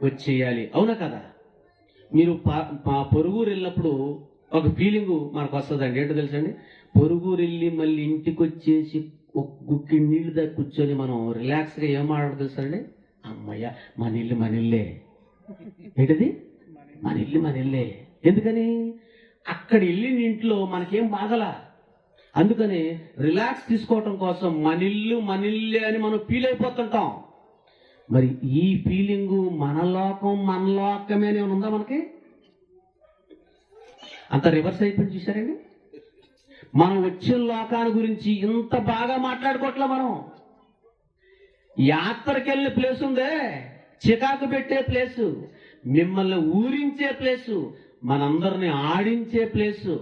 వచ్చేయాలి. అవునా కదా? మీరు పొరుగురు వెళ్ళినప్పుడు ఒక ఫీలింగ్ మనకు వస్తుందండి. ఏంటో తెలుసండి? పొరుగురు వెళ్ళి మళ్ళీ ఇంటికి వచ్చేసి ఒక గుక్కి నీళ్లు దగ్గర కూర్చొని మనం రిలాక్స్గా ఏం మాట్లాడదు తెలుసండి? అమ్మయ్య మన ఇల్లే. ఏంటది? మన ఇల్లే. ఎందుకని? అక్కడ వెళ్ళిన ఇంట్లో మనకేం బాగలా. అందుకని రిలాక్స్ తీసుకోవటం కోసం మనిల్లే అని మనం ఫీల్ అయిపోతుంటాం. మరి ఈ ఫీలింగు మన లోకమే అని ఉందా మనకి? అంత రివర్స్ అయిపోయింది. చూసారండి? మనం వచ్చిన లోకాన్ని గురించి ఇంత బాగా మాట్లాడుకోవట్లా. మనం యాత్రకి వెళ్ళే ప్లేస్ ఉందే, చికాకు పెట్టే ప్లేసు, మిమ్మల్ని ఊరించే ప్లేసు, మనందరిని ఆడించే ప్లేసు,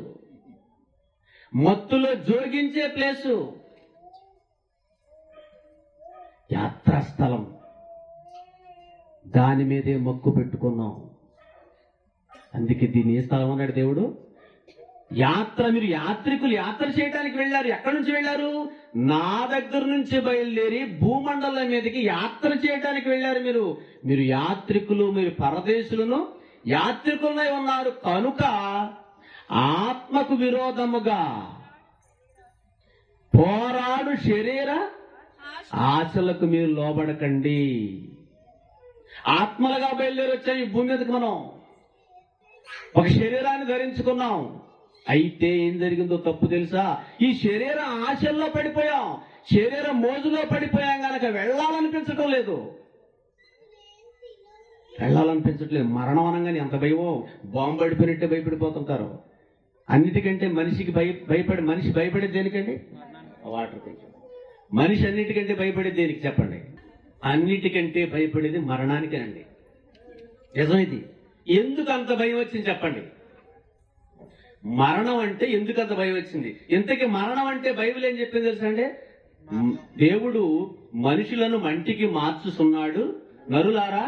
మత్తులో జోగించే ప్లేసు యాత్రా స్థలం. దాని మీదే మొక్కు పెట్టుకున్నాం. అందుకే దీన్ని ఏ స్థలం అన్నాడు దేవుడు? యాత్ర. మీరు యాత్రికులు యాత్ర చేయడానికి వెళ్ళారు. ఎక్కడి నుంచి వెళ్ళారు? నా దగ్గర నుంచి బయలుదేరి భూమండలం మీదకి యాత్ర చేయడానికి వెళ్ళారు. మీరు యాత్రికులు, మీరు పరదేశులను యాత్రికులై ఉన్నారు కనుక ఆత్మకు విరోధముగా పోరాడు శరీర ఆశలకు మీరు లోబడకండి. ఆత్మలుగా బయలుదేరి వచ్చాం ఈ భూమి మీదకి. మనం ఒక శరీరాన్ని ధరించుకున్నాం. అయితే ఏం జరిగిందో తప్పు తెలుసా? ఈ శరీర ఆశల్లో పడిపోయాం, శరీర మోజులో పడిపోయాం గనక వెళ్ళాలనిపించటం లేదు. మరణం అనగానే ఎంత భయమో, బాంబు పడిపోయినట్టే భయపడిపోతుంటారు. అన్నిటికంటే మనిషికి మనిషి భయపడేది దేనికండి? వాటర్ కొంచెం. మనిషి అన్నిటికంటే భయపడేది దేనికి చెప్పండి? అన్నిటికంటే భయపడేది మరణానికేనండి. నిజం ఇది. ఎందుకు అంత భయం వచ్చింది చెప్పండి? మరణం అంటే ఎందుకు అంత భయం వచ్చింది? ఇంతకీ మరణం అంటే బైబిల్ ఏం చెప్పింది తెలుసా అండి? దేవుడు మనుషులను మంటికి మార్చుతున్నాడు, నరులారా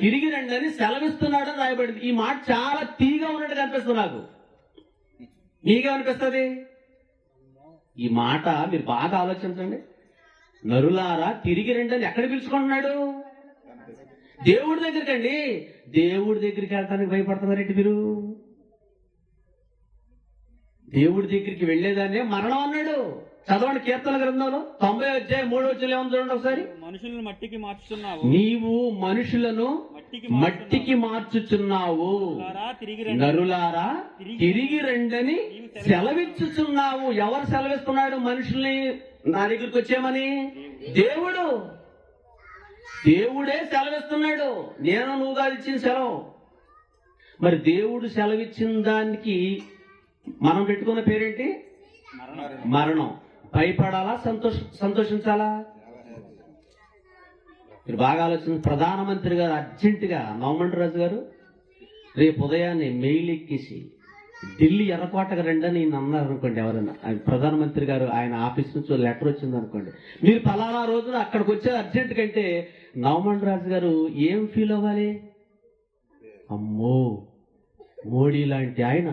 తిరిగి రండి అని సెలవిస్తున్నాడు అని రాయబడింది. ఈ మాట చాలా తీగా ఉన్నట్టు కనిపిస్తుంది నాకు. మీగా అనిపిస్తుంది ఈ మాట? మీరు బాగా ఆలోచించండి. నరులారా తిరిగి రండి అని ఎక్కడ పిలుచుకుంటున్నాడు? దేవుడి దగ్గరికి అండి. దేవుడి దగ్గరికి వెళ్ళడానికి భయపడుతున్నారండి మీరు. దేవుడి దగ్గరికి వెళ్లేదాన్నే మరణం అన్నాడు. చదవండి కీర్తన గ్రంథంలో 90 ఏమని చూడండి ఒకసారి. మనుషులను మట్టికి మార్చుతున్నావు, నీవు మనుషులను మట్టికి మార్చుచున్నావు, నరులారా తిరిగి రండని సెలవిచ్చుచున్నావు. ఎవరు సెలవిస్తున్నాడు మనుషుల్ని నా దగ్గరికి వచ్చేమని? దేవుడే సెలవిస్తున్నాడు. నేను నువ్వు కాదు ఇచ్చిన సెలవు. మరి దేవుడు సెలవిచ్చిన దానికి మనం పెట్టుకున్న పేరేంటి? మరణం. భయపడాలా సంతోషించాలా? మీరు బాగా ఆలోచించి, ప్రధానమంత్రి గారు అర్జెంటుగా నవమండ్రి రాజు గారు రేపు ఉదయాన్నే మెయిల్ ఎక్కేసి ఢిల్లీ ఎర్రకోటకు రండి అని అన్నారు అనుకోండి. ఎవరైనా ప్రధానమంత్రి గారు ఆయన ఆఫీస్ నుంచి లెటర్ వచ్చింది అనుకోండి, మీరు ఫలానా రోజున అక్కడికి వచ్చేది అర్జెంట్ కంటే నవమండ్రి రాజు గారు ఏం ఫీల్ అవ్వాలి? అమ్మో, మోడీ లాంటి ఆయన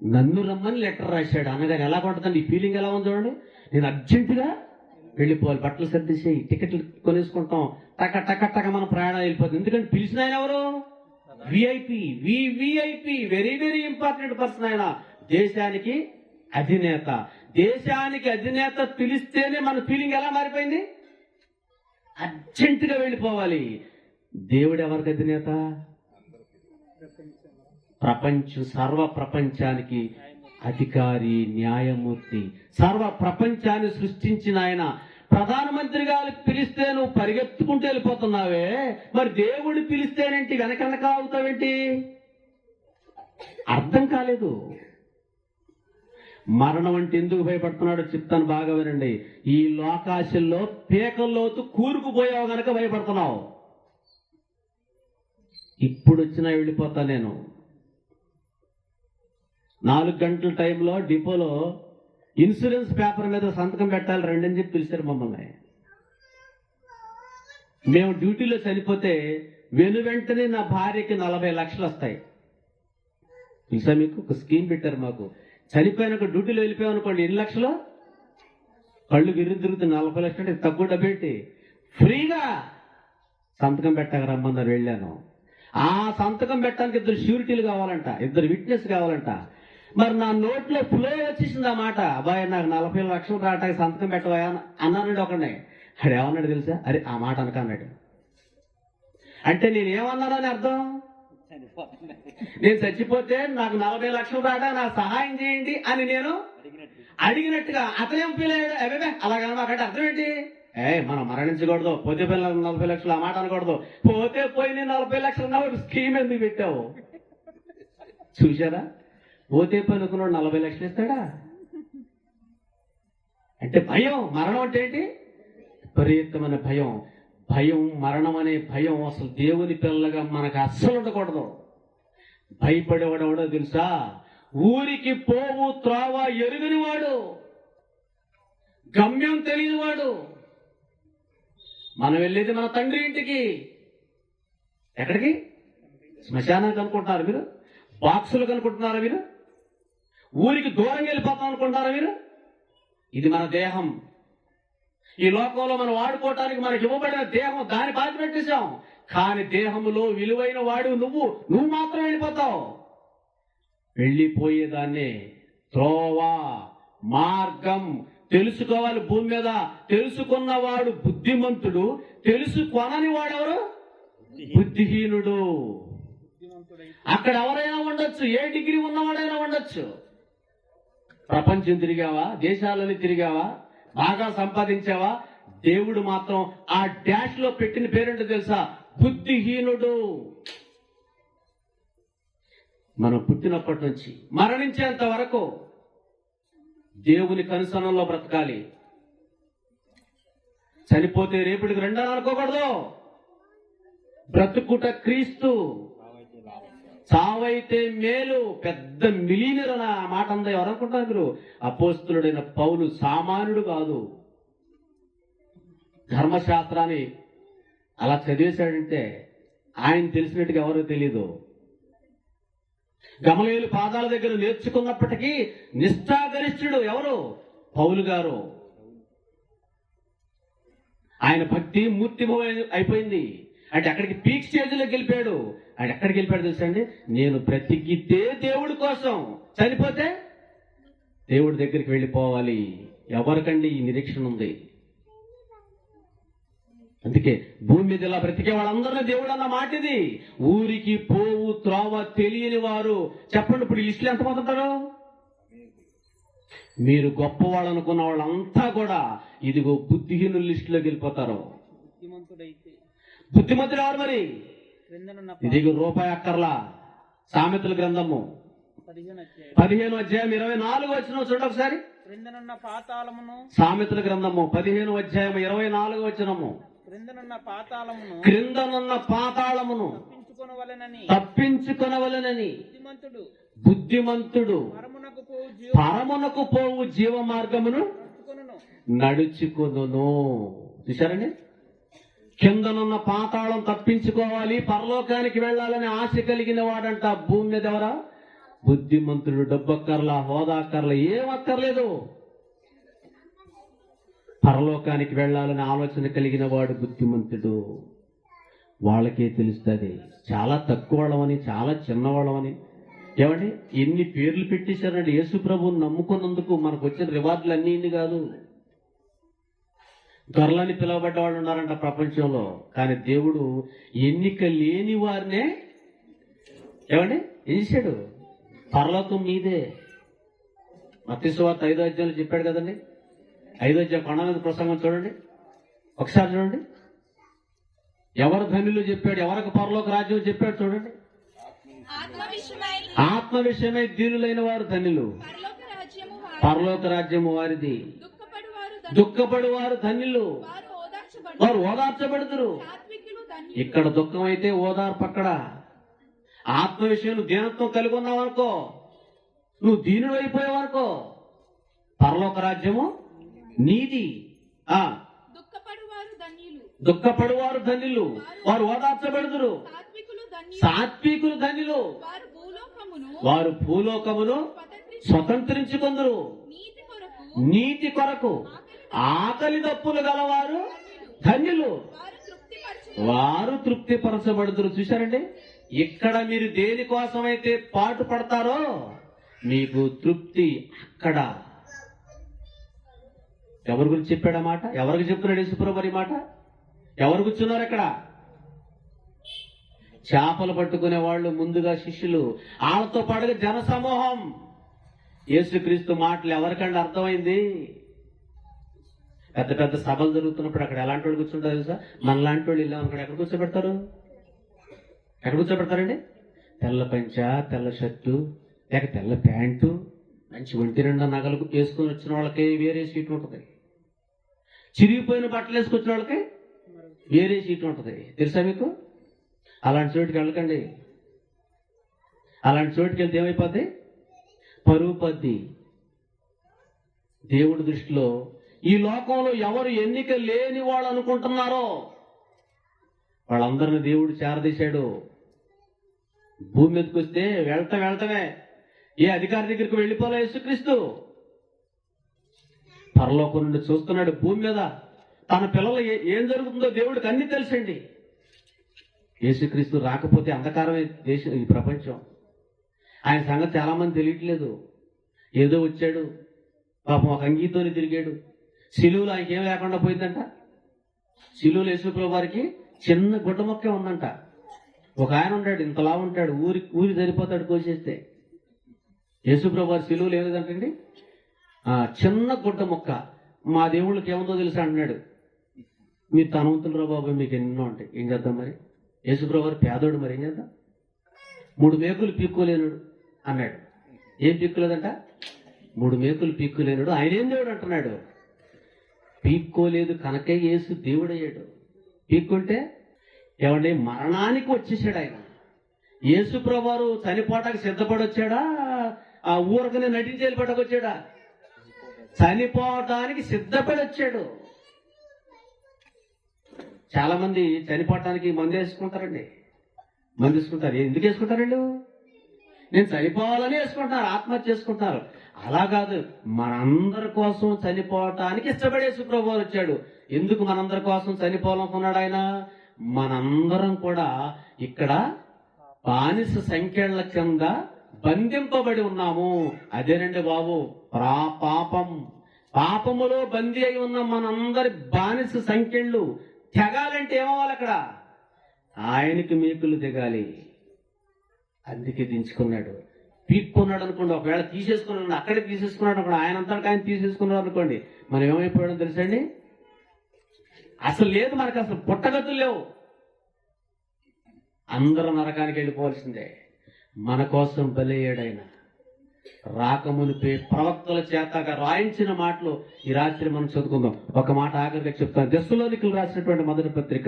నన్ను రమ్మని లెటర్ రాశాడు అనగానే ఎలా ఉంటుందండి? ఈ ఫీలింగ్ ఎలా ఉంది చూడండి. నేను అర్జెంటుగా వెళ్ళిపోవాలి, బట్టలు సర్దిసేయి, టికెట్లు కొనేసుకుంటాం, టక టక టక మన ప్రయాణం వెళ్ళిపోతుంది. ఎందుకంటే పిలిచిన ఆయన ఎవరు? VIP, very very important person. ఆయన దేశానికి అధినేత. దేశానికి అధినేత పిలిస్తేనే మన ఫీలింగ్ ఎలా మారిపోయింది? అర్జెంటుగా వెళ్ళిపోవాలి. దేవుడు ఎవరికి అధినేత? సర్వ ప్రపంచానికి అధికారి, న్యాయమూర్తి. సర్వ ప్రపంచాన్ని సృష్టించిన ఆయన ప్రధానమంత్రి గారు పిలిస్తే నువ్వు పరిగెత్తుకుంటూ వెళ్ళిపోతున్నావే, మరి దేవుడు పిలిస్తేనేంటి వెనక అవుతావేంటి? అర్థం కాలేదు. మరణం అంటే ఎందుకు భయపడుతున్నాడో చెప్తాను, బాగా వినండి. ఈ లోకాశల్లో పేకల్లోతు కూరుకుపోయావు గనక భయపడుతున్నావు. ఇప్పుడు వచ్చినా వెళ్ళిపోతా నేను. 4 గంటల టైంలో డిపోలో ఇన్సూరెన్స్ పేపర్ మీద సంతకం పెట్టాలి రండి అని చెప్పి పిలిచారు మమ్మల్ని. మేము డ్యూటీలో చనిపోతే వెంటనే నా భార్యకి 40 లక్షలు వస్తాయి. తెలుసా మీకు? ఒక స్కీమ్ పెట్టారు మాకు. చనిపోయినాక డ్యూటీలో వెళ్ళిపోయాం అనుకోండి, ఎన్ని లక్షలు? కళ్ళు తిరుగుతుంది. 40 లక్షలు అంటే తక్కువ డబ్బేంటి? ఫ్రీగా సంతకం పెట్టక రమ్మన్నారు. వెళ్ళాను. ఆ సంతకం పెట్టడానికి 2 ష్యూరిటీలు కావాలంట, 2 విట్నెస్ కావాలంట. మరి నా నోట్లో ఫ్లో వచ్చేసింది ఆ మాట. అబ్బాయి నాకు 40 లక్షలు రావటానికి సంతకం పెట్టవా అన్నానండి ఒకడిని. అది ఏమన్నాడు తెలుసా? అరే ఆ మాట అనకన్నాడు. అంటే నేనేమన్నానని అర్థం? నేను చచ్చిపోతే నాకు 40 లక్షలు రావడానికి నాకు సహాయం చేయండి అని నేను అడిగినట్టుగా. అతనేం ఫీల్ అయ్యాడు? అదే అలాగన్నా మాకంటే అర్థం ఏంటి? మనం మరణించకూడదు, పోతే పోయిన 40 లక్షలు ఆ మాట అనకూడదు. పోతే పోయి 40 లక్షలు స్కీమ్ ఎందుకు పెట్టావు? చూశారా? పోతే పోయి అనుకున్నాడు 40 లక్షలు ఇస్తాడా? అంటే భయం. మరణం అంటే ఏంటి? విపరీతమైన భయం. మరణం అనే భయం అసలు దేవుని పిల్లలుగా మనకు అస్సలు ఉండకూడదు. భయపడేవాడెవడో తెలుసా? ఊరికి పోవు త్రోవ ఎరుగని వాడు, గమ్యం తెలియని వాడు. మనం వెళ్ళేది మన తండ్రి ఇంటికి. ఎక్కడికి? శ్మశానానికి అనుకుంటున్నారు మీరు? బాక్సులు కనుకుంటున్నారా మీరు? ఊరికి దూరంగా వెళ్ళిపోతాం అనుకుంటారా మీరు? ఇది మన దేహం. ఈ లోకంలో మనం వాడుకోవటానికి మనకి ఇవ్వబడిన దేహం, దాన్ని బాధ పెట్టేశాం. కానీ దేహములో విలువైన వాడు నువ్వు మాత్రం వెళ్ళిపోతావు. వెళ్ళిపోయేదాన్నే త్రోవ, మార్గం తెలుసుకోవాలి. భూమి మీద తెలుసుకున్నవాడు బుద్ధిమంతుడు, తెలుసుకొనని వాడెవరు? బుద్ధిహీనుడు. అక్కడ ఎవరైనా ఉండొచ్చు, ఏ డిగ్రీ ఉన్నవాడైనా ఉండొచ్చు. ప్రపంచం తిరిగావా, దేశాలని తిరిగావా, బాగా సంపాదించావా, దేవుడు మాత్రం ఆ డాష్ లో పెట్టిన పేరేంటో తెలుసా? బుద్ధిహీనుడు. మనం పుట్టినప్పటి నుంచి మరణించేంత వరకు దేవుని కనుసనంలో బ్రతకాలి. చనిపోతే రేపటికి రెండని అనుకోకూడదు. బ్రతుకుట క్రీస్తు, చావైతే మేలు. పెద్ద మిలీనియర్ అన్న మాట అందా ఎవరనుకుంటారు మీరు? అపోస్తులుడైన పౌలు సామాన్యుడు కాదు. ధర్మశాస్త్రాన్ని అలా చదివేశాడంటే ఆయన తెలిసినట్టుగా ఎవరో తెలీదు. గమలీయేలు పాదాల దగ్గర నేర్చుకున్నప్పటికీ నిష్ఠాగరిష్ఠుడు ఎవరు? పౌలు గారు. ఆయన భక్తి మూర్తిభవం అయిపోయింది. అంటే అక్కడికి పీక్ స్టేజ్లోకి వెళ్ళిపోయాడు. ఆయన ఎక్కడికి వెళ్ళిపోయాడు తెలుసా అండి? నేను బ్రతికితే దేవుడి కోసం, చనిపోతే దేవుడి దగ్గరికి వెళ్ళిపోవాలి. ఎవరికండి ఈ నిరీక్షణ ఉంది? అందుకే భూమి మీద ఇలా బ్రతికే వాళ్ళందరినీ దేవుడు అన్న మాట ఇది. ఊరికి పోవు త్రోవ తెలియని వారు. చెప్పండి, ఇప్పుడు ఈ లిస్టులు ఎంతమంది ఉంటారు? మీరు గొప్పవాళ్ళు అనుకున్న వాళ్ళంతా కూడా ఇదిగో బుద్ధిహీనుల లిస్టులోకి వెళ్ళిపోతారు. బుద్ధిమంతుడు ఎవరు మరి? ఇదిగో రూపాయి అక్కర్లా. సామెతల గ్రంథము 15వ అధ్యాయం 24వ వచనం చూడండి ఒకసారి. సామెతల గ్రంథము 15వ అధ్యాయం 24వ వచనము. క్రిందనున్న పాతాళమును తప్పించుకొనవలెనని బుద్ధిమంతుడు పరమునకు పోవు జీవ మార్గమును నడుచుకొనును. చూశారండి? కిందనున్న పాతాళం తప్పించుకోవాలి, పరలోకానికి వెళ్ళాలని ఆశ కలిగిన వాడంట భూమి మీద ఎవరా? బుద్ధిమంతుడు. డబ్బక్కర్లా, హోదా అక్కర్లా, ఏం అక్కర్లేదు. పరలోకానికి వెళ్ళాలని ఆలోచన కలిగిన వాడు బుద్ధిమంతుడు. వాళ్ళకే తెలుస్తుంది చాలా తక్కువ వాళ్ళమని, చాలా చిన్నవాళ్ళమని. ఏమండి, ఎన్ని పేర్లు పెట్టేశారండి. యేసు ప్రభువుని నమ్ముకున్నందుకు మనకు వచ్చిన రివార్డులు అన్నీ ఇన్ని కాదు. గొర్రెలని పిలువబడ్డ వాళ్ళు ఉన్నారంట ప్రపంచంలో. కానీ దేవుడు ఎన్నిక లేని వారినే ఏమండి ఏం చేశాడు? పరలోకం మీదే. మత్తయి సువార్త 5వ అధ్యాయంలో చెప్పాడు కదండి. 5వ అధ్యాయం కొండ మీద ప్రసంగం చూడండి ఒకసారి. చూడండి, ఎవరు ధనులు చెప్పాడు, ఎవరికి పరలోక రాజ్యం చెప్పాడు చూడండి. ఆత్మ విషయమై దీనులైన వారు ధన్యులు, పరలోక రాజ్యము వారిది. దుఃఖపడు వారు ధన్యులు, వారు ఓదార్చబడుదురు. ఇక్కడ దుఃఖం అయితే ఓదార్పు అక్కడ. ఆత్మ విషయం దీనత్వం కలిగి ఉన్నావు అనుకో, నువ్వు దీనుడు అయిపోయావు అనుకో, పరలోక రాజ్యము నీది. దుఃఖపడువారు ధన్యులు, వారు ఓదార్చబడుదురు. సాత్వికులు ధన్యులు, వారు భూలోకమును స్వతంత్రించుకొందురు. నీతి కొరకు ఆకలి దప్పులు గలవారు ధన్యులు, వారు తృప్తిపరచబడుదురు. చూశారండి? ఇక్కడ మీరు దేనికోసమైతే పాటు పడతారో మీకు తృప్తి అక్కడ. ఎవరి గురించి చెప్పాడు మాట? ఎవరికి చెప్తున్నాడు యేసుప్రభు మరి మాట? ఎవరు కూర్చున్నారు అక్కడ? చేపలు పట్టుకునే వాళ్ళు ముందుగా శిష్యులు, వాళ్ళతో పాటుగా జన సమూహం. యేసుక్రీస్తు మాటలు ఎవరికంటే అర్థమైంది? పెద్ద పెద్ద సభలు జరుగుతున్నప్పుడు అక్కడ ఎలాంటి వాళ్ళు కూర్చుంటారు తెలుసా? మనలాంటి వాళ్ళు ఇలా అనుకోండి, ఎక్కడ కూర్చోబెడతారు? ఎక్కడ కూర్చోబెడతారండి? తెల్ల పంచ, తెల్ల షర్టు, లేక తెల్ల ప్యాంటు, మంచి ఒంటి నిండా నగలు వేసుకొని వచ్చిన వాళ్ళకి వేరే సీట్ ఉంటుంది. చిరిగిపోయిన బట్టలు వేసుకొచ్చిన వాళ్ళకి వేరే సీట్ ఉంటుంది. తెలుసా మీకు? అలాంటి చోటుకి వెళ్ళకండి. అలాంటి చోటుకి వెళ్తే ఏమైపోద్ది? పరువు పద్ది. దేవుడి దృష్టిలో ఈ లోకంలో ఎవరు ఎన్నిక లేని వాళ్ళు అనుకుంటున్నారో వాళ్ళందరినీ దేవుడు చేరదీశాడు. భూమి మీదకి వస్తే వెళ్తామే. ఏ అధికారి దగ్గరికి వెళ్ళిపోలే యేసుక్రీస్తు. పరలోకం నుండి చూస్తున్నాడు భూమి మీద. తన పిల్లలు ఏం జరుగుతుందో దేవుడికి అన్ని తెలుసండి. యేసుక్రీస్తు రాకపోతే అంధకారమే దేశం, ఈ ప్రపంచం. ఆయన సంగతి చాలా మంది తెలియట్లేదు. ఏదో వచ్చాడు, పాపం ఒక అంగీతోని తిరిగాడు. శిలువలో ఆయనకి ఏం లేకుండా పోయిందంట. శిలువలో యేసుప్రభు వారికి చిన్న గుడ్డ మొక్కే ఉందంట. ఒక ఆయన ఉంటాడు, ఇంతలా ఉంటాడు, ఊరి సరిపోతాడు కోసేస్తే. యేసుప్రభు వారి శిలువలు ఏమిటంటండి? చిన్న గుడ్డ ముక్క మా దేవుళ్ళకి ఏముందో తెలుసా అంటున్నాడు. మీరు ధనవంతులు బాబు, మీకు ఎన్నో ఉంటాయి, ఏం చేద్దాం మరి? యేసుప్రభు వారు పేదోడు, మరి ఏం చేద్దాం? 3 మేకులు పీక్కోలేనుడు అన్నాడు. ఏం పీక్కోలేదంట? 3 మేకులు పీక్కోలేనుడు. ఆయన ఏం దేవుడు అంటున్నాడు? పీక్కోలేదు కనుకే యేసు దేవుడయ్యాడు. పీక్కుంటే ఏమండి మరణానికి వచ్చేసాడు ఆయన. యేసు ప్రభువారు చనిపోటానికి సిద్ధపడి వచ్చాడా? ఆ ఊరకనే నటించి వెళ్ళిపోటానికి వచ్చాడా? చనిపోవటానికి సిద్ధపడి వచ్చాడు. చాలా మంది చనిపోవటానికి మందు వేసుకుంటారండి. మందు వేసుకుంటారు. ఎందుకు వేసుకుంటారండి? నేను చనిపోవాలని వేసుకుంటున్నారు, ఆత్మహత్య చేసుకుంటున్నారు. అలా కాదు, మనందరి కోసం చనిపోవటానికి ఇష్టపడే సుప్రభు వచ్చాడు. ఎందుకు మనందరి కోసం చనిపోవాలనుకున్నాడు ఆయన? మనందరం కూడా ఇక్కడ బానిస సంఖ్యల కింద బంధింపబడి ఉన్నాము. అదేనండి బాబు, పాపములో బందీ అయి ఉన్న మనందరి బానిస సంఖ్యలు తెగాలంటే ఏమవ్వాలి? అక్కడ ఆయనకి మేకులు దిగాలి. అందుకే దించుకున్నాడు. పీక్కున్నాడు అనుకోండి, ఒకవేళ తీసేసుకున్నాడు, అక్కడే తీసేసుకున్నాడు అనుకోండి, ఆయన అంతటికి ఆయన తీసేసుకున్నాడు అనుకోండి, మనం ఏమైపోయాడో తెలుసండి? అసలు లేదు, మనకు అసలు పుట్టగతులు లేవు. అందరూ నరకానికి వెళ్ళిపోవాల్సిందే. మన కోసం బలయ్యాడైన. రాకమునిపే ప్రవక్తల చేత రాయించిన మాటలు ఈ రాత్రి మనం చదువుకుందాం. ఒక మాట ఆఖరిగా చెప్తాను. దెస్సలోనికీయులకు రాసినటువంటి మొదటి పత్రిక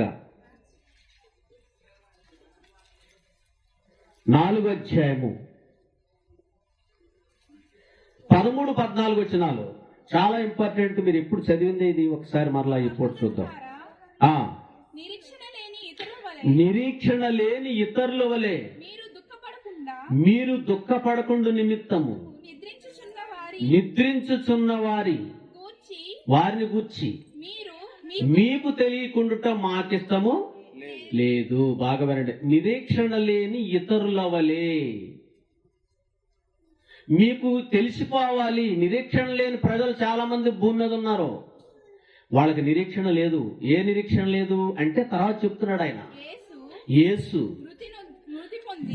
4వ అధ్యాయము 13-14 వచనాలు చాలా ఇంపార్టెంట్. మీరు ఎప్పుడు చదివింది ఇది, ఒకసారి మరలా ఇప్పుడు చూద్దాం. నిరీక్షణ లేని ఇతరుల వలె మీరు దుఃఖపడకుండా నిమిత్తము నిద్రించుచున్న వారిని గూర్చి మీకు తెలియకుండా మాకిష్టము లేదు. బాగా వినండి. నిరీక్షణ లేని ఇతరుల వలె మీకు తెలిసిపోవాలి. నిరీక్షణ లేని ప్రజలు చాలా మంది భూమి మీద ఉన్నారు. వాళ్ళకి నిరీక్షణ లేదు. ఏ నిరీక్షణ లేదు అంటే తర్వాత చెప్తున్నాడు ఆయన. యేసు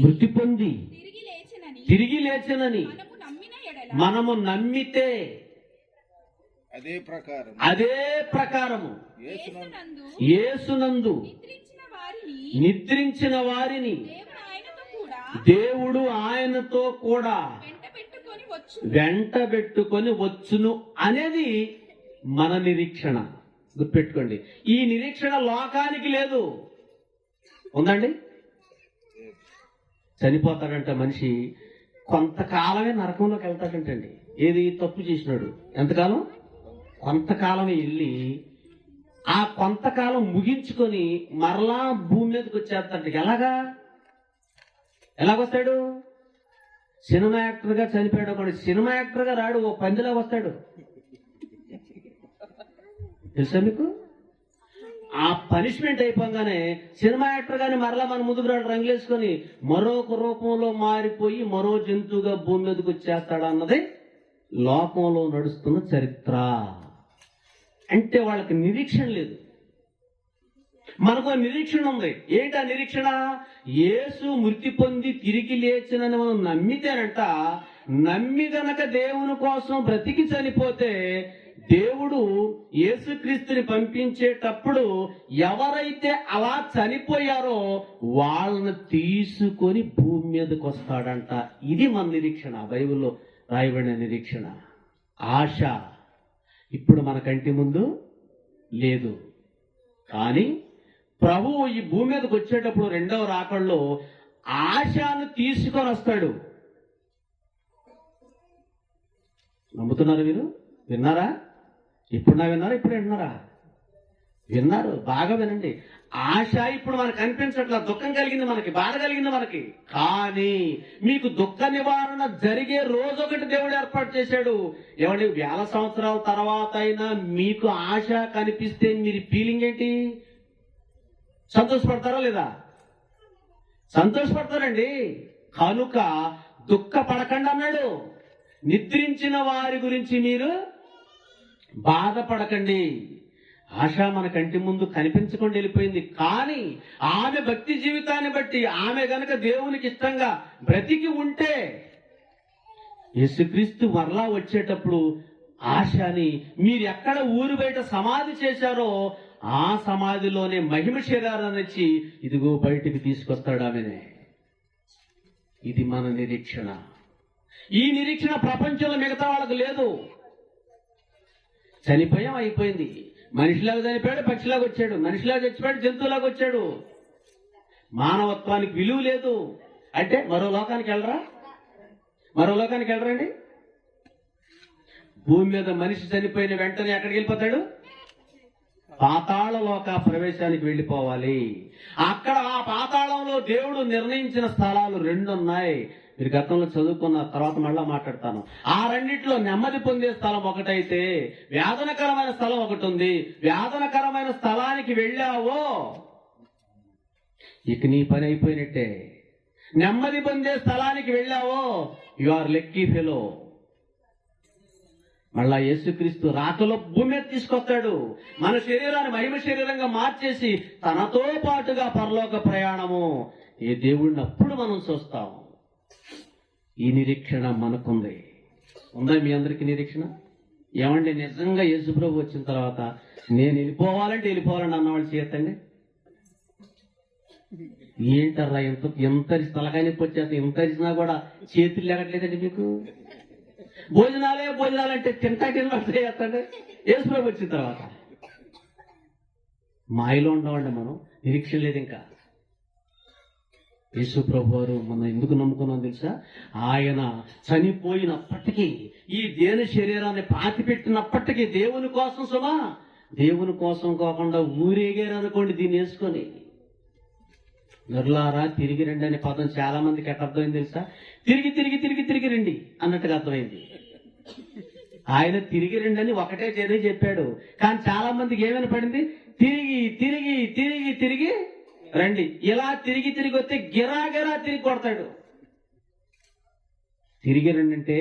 మృతి పొంది తిరిగి లేచనని మనము నమ్మితే అదే ప్రకారము యేసునందు నిద్రించిన వారిని దేవుడు ఆయనతో కూడా వెంటబెట్టుకొని వచ్చును అనేది మన నిరీక్షణ. గుర్తుపెట్టుకోండి. ఈ నిరీక్షణ లోకానికి లేదు. ఉందండి? చనిపోతాడంట మనిషి, కొంతకాలమే నరకంలోకి వెళ్తాడంటండి. ఏది? తప్పు చేసినాడు. ఎంతకాలం? కొంతకాలమే వెళ్ళి ఆ కొంతకాలం ముగించుకొని మరలా భూమి మీదకి వచ్చేస్తాడంట. ఎలాగొస్తాడు? సినిమా యాక్టర్గా చనిపోయాడు ఒకడు. సినిమా యాక్టర్గా రాడు, ఓ పందిలాగా వస్తాడు. తెలుసా మీకు? ఆ పనిష్మెంట్ అయిపోగానే సినిమా యాక్టర్ గాని మరలా మన ముందుకు రాడు, రంగులేసుకొని మరొక రూపంలో మారిపోయి మరో జంతువుగా భూమి మీదకి వచ్చేస్తాడు అన్నది లోకంలో నడుస్తున్న చరిత్ర. అంటే వాళ్ళకి నిరీక్షణ లేదు. మనకు నిరీక్షణ ఉంది. ఏంటి ఆ నిరీక్షణ? యేసు మృతి పొంది తిరిగి లేచినని మనం నమ్మితేనంట. నమ్మి గనక దేవుని కోసం బ్రతికి చనిపోతే దేవుడు యేసుక్రీస్తుని పంపించేటప్పుడు ఎవరైతే అలా చనిపోయారో వాళ్ళని తీసుకొని భూమి మీదకి వస్తాడంట. ఇది మన నిరీక్షణ. బైబిల్లో రాయబడిన నిరీక్షణ. ఆశ ఇప్పుడు మన కంటి ముందు లేదు. కానీ ప్రభువు ఈ భూమి మీదకి వచ్చేటప్పుడు రెండవ రాకడలో ఆశను తీసుకొని వస్తాడు. నమ్ముతున్నారా మీరు? విన్నారా? ఇప్పుడు విన్నారా? ఇప్పుడు వింటున్నారా? విన్నారు. బాగా వినండి. ఆశ ఇప్పుడు మనకు కనిపించట్లా. దుఃఖం కలిగింది మనకి, బాధ కలిగింది మనకి. కానీ మీకు దుఃఖ నివారణ జరిగే రోజు ఒకటి దేవుడు ఏర్పాటు చేశాడు. ఏమండి, 1000 సంవత్సరాల తర్వాత అయినా మీకు ఆశ కనిపిస్తే మీరు ఫీలింగ్ ఏంటి? సంతోషపడతారా లేదా? సంతోషపడతారండి. కనుక దుఃఖపడకండి అన్నాడు. నిద్రించిన వారి గురించి మీరు బాధపడకండి. ఆశ మన కంటి ముందు కనిపించకుండా వెళ్ళిపోయింది. కానీ ఆమె భక్తి జీవితాన్ని బట్టి ఆమె గనక దేవునికి ఇష్టంగా బ్రతికి ఉంటే యేసుక్రీస్తు మరలా వచ్చేటప్పుడు ఆశ అని మీరు ఎక్కడ ఊరు బయట సమాధి చేశారో ఆ సమాధిలోనే మహిమ శరీరాన్ని ఇచ్చి ఇదిగో బయటికి తీసుకొస్తాడు ఆమెనే. ఇది మన నిరీక్షణ. ఈ నిరీక్షణ ప్రపంచంలో మిగతా వాళ్ళకు లేదు. చనిపోయాం, అయిపోయింది. మనిషిలాగా చనిపోయాడు, పక్షిలాగా వచ్చాడు. మనిషిలాగా చచ్చిపోయాడు, జంతువులాగా వచ్చాడు. మానవత్వానికి విలువ లేదు అంటే మరో లోకానికి వెళ్ళరా? మరో లోకానికి వెళ్ళరండి. భూమి మీద మనిషి చనిపోయిన వెంటనే ఎక్కడికి వెళ్ళిపోతాడు? పాతాళ లోక ప్రవేశానికి వెళ్ళిపోవాలి. అక్కడ ఆ పాతాళంలో దేవుడు నిర్ణయించిన స్థలాలు 2 ఉన్నాయి. మీరు గతంలో చదువుకున్న తర్వాత మళ్ళా మాట్లాడతాను. ఆ రెండిట్లో నెమ్మది పొందే స్థలం ఒకటైతే వేదనకరమైన స్థలం ఒకటి ఉంది. వేదనకరమైన స్థలానికి వెళ్ళావో ఇక నీ పని అయిపోయినట్టే. నెమ్మది పొందే స్థలానికి వెళ్ళావో యు ఆర్ లక్కీ ఫెలో. మళ్ళా యేసుక్రీస్తు రాకలో భూమి మీద తీసుకొస్తాడు. మన శరీరాన్ని మహిమ శరీరంగా మార్చేసి తనతో పాటుగా పరలోక ప్రయాణము. ఏ దేవుడిని అప్పుడు మనం చూస్తాం. ఈ నిరీక్షణ మనకుంది. ఉందా మీ అందరికీ నిరీక్షణ? ఏమండి, నిజంగా యేసుప్రభు వచ్చిన తర్వాత నేను వెళ్ళిపోవాలంటే వెళ్ళిపోవాలని అన్నవాళ్ళు చేతండి. ఏంటర్రా ఎంత తలకాయ నొప్పి వచ్చేస్తే ఎంత ఇచ్చినా కూడా చేతులు లేకట్లేదండి మీకు. భోజనాలంటే తింటా చేస్తండి యేసుప్రభు వచ్చిన తర్వాత. మాయలో ఉండవండి మనం. నిరీక్షణ లేదు ఇంకా. యేసుప్రభు వారు మనం ఎందుకు నమ్ముకున్నాం తెలుసా? ఆయన చనిపోయినప్పటికీ ఈ దేని శరీరాన్ని పాతిపెట్టినప్పటికీ దేవుని కోసం సుమా, దేవుని కోసం కాకుండా ఊరేగారు అనుకోండి దీన్ని వేసుకొని. నరులారా తిరిగి రండి అనే పదం చాలా మందికి ఎట్లా అర్థమైంది తెలుసా? తిరిగి తిరిగి తిరిగి తిరిగి రండి అన్నట్టుగా అర్థమైంది. ఆయన తిరిగి రండి అని ఒకటే చెప్పాడు. కానీ చాలా మందికి ఏమైనా పడింది? తిరిగి తిరిగి తిరిగి తిరిగి రండి. ఇలా తిరిగి తిరిగి వస్తే గిరాగిరా తిరిగి కొడతాడు. తిరిగి రండి అంటే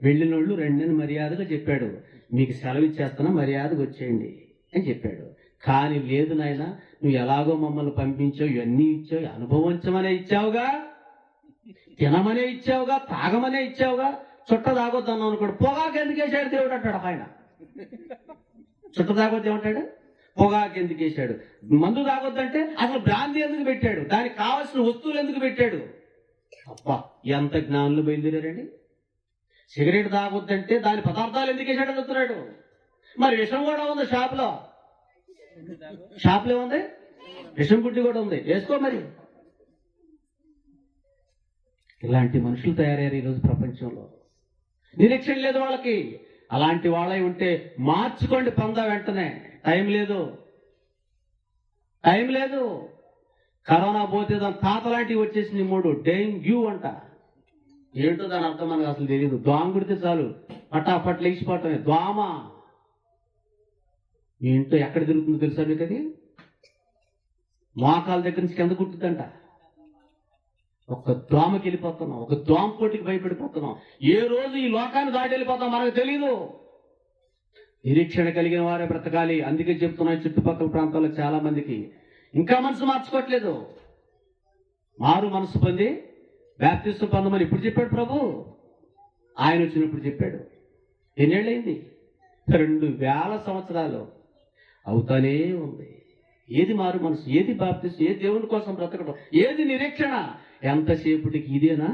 వెళ్ళినోళ్ళు రండి అని మర్యాదగా చెప్పాడు. మీకు సెలవు ఇచ్చేస్తున్నా, మర్యాదగా వచ్చేయండి అని చెప్పాడు. కానీ లేదు నాయన, నువ్వు ఎలాగో మమ్మల్ని పంపించావు, ఇవన్నీ ఇచ్చావు, అనుభవించమనే ఇచ్చావుగా, తినమనే ఇచ్చావుగా, తాగమనే ఇచ్చావుగా. చుట్ట తాగొద్దన్నావు అనుకోడు, పొగాకు ఎందుకు వేసాడు దేవుడు అంటాడు ఆయన. చుట్ట తాగొద్దు ఏమంటాడు? పొగాకు ఎందుకు వేసాడు? మందు తాగొద్దంటే అసలు బ్రాంతి ఎందుకు పెట్టాడు? దానికి కావాల్సిన వస్తువులు ఎందుకు పెట్టాడు? అబ్బా, ఎంత జ్ఞానులు బయలుదేరారండి. సిగరెట్ తాగొద్దంటే దాని పదార్థాలు ఎందుకు వేసాడు అడుగుతున్నాడు. మరి విషం కూడా ఉంది షాప్లో ఉంది, విషం బుడ్డి కూడా ఉంది, వేసుకో మరి. ఇలాంటి మనుషులు తయారయ్యారు ఈరోజు ప్రపంచంలో. నిరీక్షణ లేదు వాళ్ళకి. అలాంటి వాళ్ళై ఉంటే మార్చుకోండి పందా వెంటనే. టైం లేదు. కరోనా పోతే దాని తాత లాంటివి వచ్చేసింది 3 డెంగ్యూ అంట. ఏంటో దాని అర్థం మనకు అసలు తెలియదు. దోమ కుడితే చాలు పటాపట్ లేచిపోవటమే. దోమ మీ ఇంట్లో ఎక్కడ తిరుగుతుందో తెలుసా మీకు? అది మోకాల దగ్గర నుంచి కింద కుట్టుదంట. ఒక దోమకి వెళ్ళిపోతున్నాం, ఒక దోమ పోటీకి భయపడిపోతున్నాం. ఏ రోజు ఈ లోకాన్ని దాటి వెళ్ళిపోతాం మనకు తెలీదు. నిరీక్షణ కలిగిన వారే బ్రతకాలి. అందుకే చెప్తున్నాయి, చుట్టుపక్కల ప్రాంతాల్లో చాలా మందికి ఇంకా మనసు మార్చుకోవట్లేదు. మారు మనసు పొంది బాప్తిస్మం పొందమని ఇప్పుడు చెప్పాడు ప్రభు. ఆయన వచ్చినప్పుడు చెప్పాడు. ఎన్నేళ్ళైంది? 2000 సంవత్సరాలు అవుతానే ఉంది. ఏది మారు మనసు? ఏది బాప్తిస్మం? ఏది దేవుని కోసం బ్రతకడం? ఏది నిరీక్షణ? ఎంతసేపటికి ఇదేనా?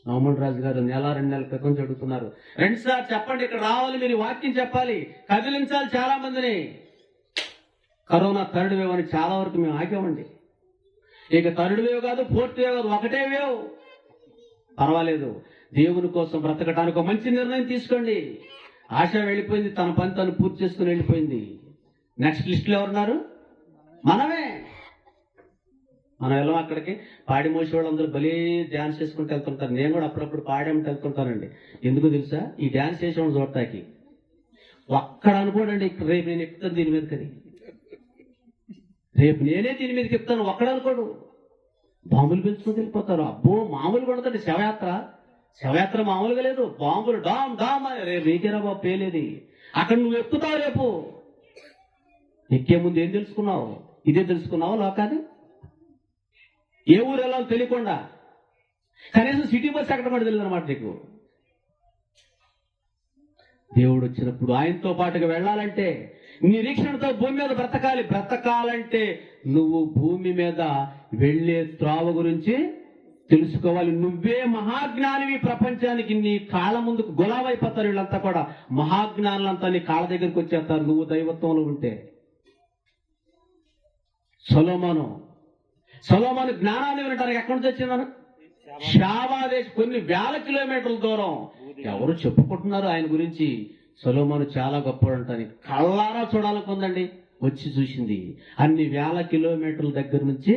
నవమల్ రాజు గారు 1-2 నెలల క్రితం చెడుతున్నారు, 2 సార్లు చెప్పండి, ఇక్కడ రావాలి, మీరు వాక్యం చెప్పాలి, కదిలించాలి చాలా మందిని. కరోనా 3rd వేవ్ అని చాలా వరకు మేము ఆగామండి. ఇక 3rd వేవ్ కాదు, 4th వేవ్ కాదు, ఒకటే వేవ్. పర్వాలేదు, దేవుని కోసం బ్రతకడానికి ఒక మంచి నిర్ణయం తీసుకోండి. ఆశ వెళ్ళిపోయింది, తన పని తను పూర్తి చేసుకుని వెళ్ళిపోయింది. నెక్స్ట్ లిస్ట్లో ఎవరున్నారు? మనమే. మనం వెళ్ళాం అక్కడికి. పాడి మోసే వాళ్ళందరూ భలే డ్యాన్స్ చేసుకుంటూ వెళ్తుంటారు. నేను కూడా అప్పుడప్పుడు పాడేమంటే వెళ్తుంటానండి. ఎందుకు తెలుసా? ఈ డ్యాన్స్ చేసేవాళ్ళు చూడటానికి. ఒక్కడ అనుకోడండి, రేపు నేను ఎక్కుతాను దీని మీద కది, రేపు నేనే దీని మీదకి ఎక్కుతాను ఒక్కడ అనుకోడు. బాంబులు పెంచుకుని వెళ్ళిపోతారు. అబ్బో, మామూలుగా ఉండదండి శవయాత్ర మామూలుగా లేదు. బాంబులు డామ్ డామ్ అని. రేపు నీకేరా బాబు పేలేది. అక్కడ నువ్వు ఎక్కుతావు. రేపు ఎక్కే ముందు ఏం తెలుసుకున్నావు? ఇదే తెలుసుకున్నావు లోకాన్ని. ఏ ఊరు వెళ్ళాలో తెలియకుండా కనీసం సిటీ బస్ ఎక్కడ కూడా తెలియదు అనమాట నీకు. దేవుడు వచ్చినప్పుడు ఆయనతో పాటుగా వెళ్ళాలంటే నిరీక్షణతో భూమి మీద బ్రతకాలంటే నువ్వు భూమి మీద వెళ్ళే త్రోవ గురించి తెలుసుకోవాలి. నువ్వే మహాజ్ఞానివి, ప్రపంచానికి నీ కాళ్ళ ముందుకు గులాబైపోతారు. వీళ్ళంతా కూడా మహాజ్ఞానులంతా నీ కాళ్ళ దగ్గరికి వచ్చేస్తారు నువ్వు దైవత్వంలో ఉంటే. సొలొమోను జ్ఞానాన్ని వినటానికి ఎక్కడి నుంచి వచ్చిందను? శాబాదేశ్, కొన్ని వేల కిలోమీటర్ల దూరం. ఎవరు చెప్పుకుంటున్నారు ఆయన గురించి? సొలొమోను చాలా గొప్పవాడంటానికి కళ్ళారా చూడాలనుకుందండి. వచ్చి చూసింది. అన్ని వేల కిలోమీటర్ల దగ్గర నుంచి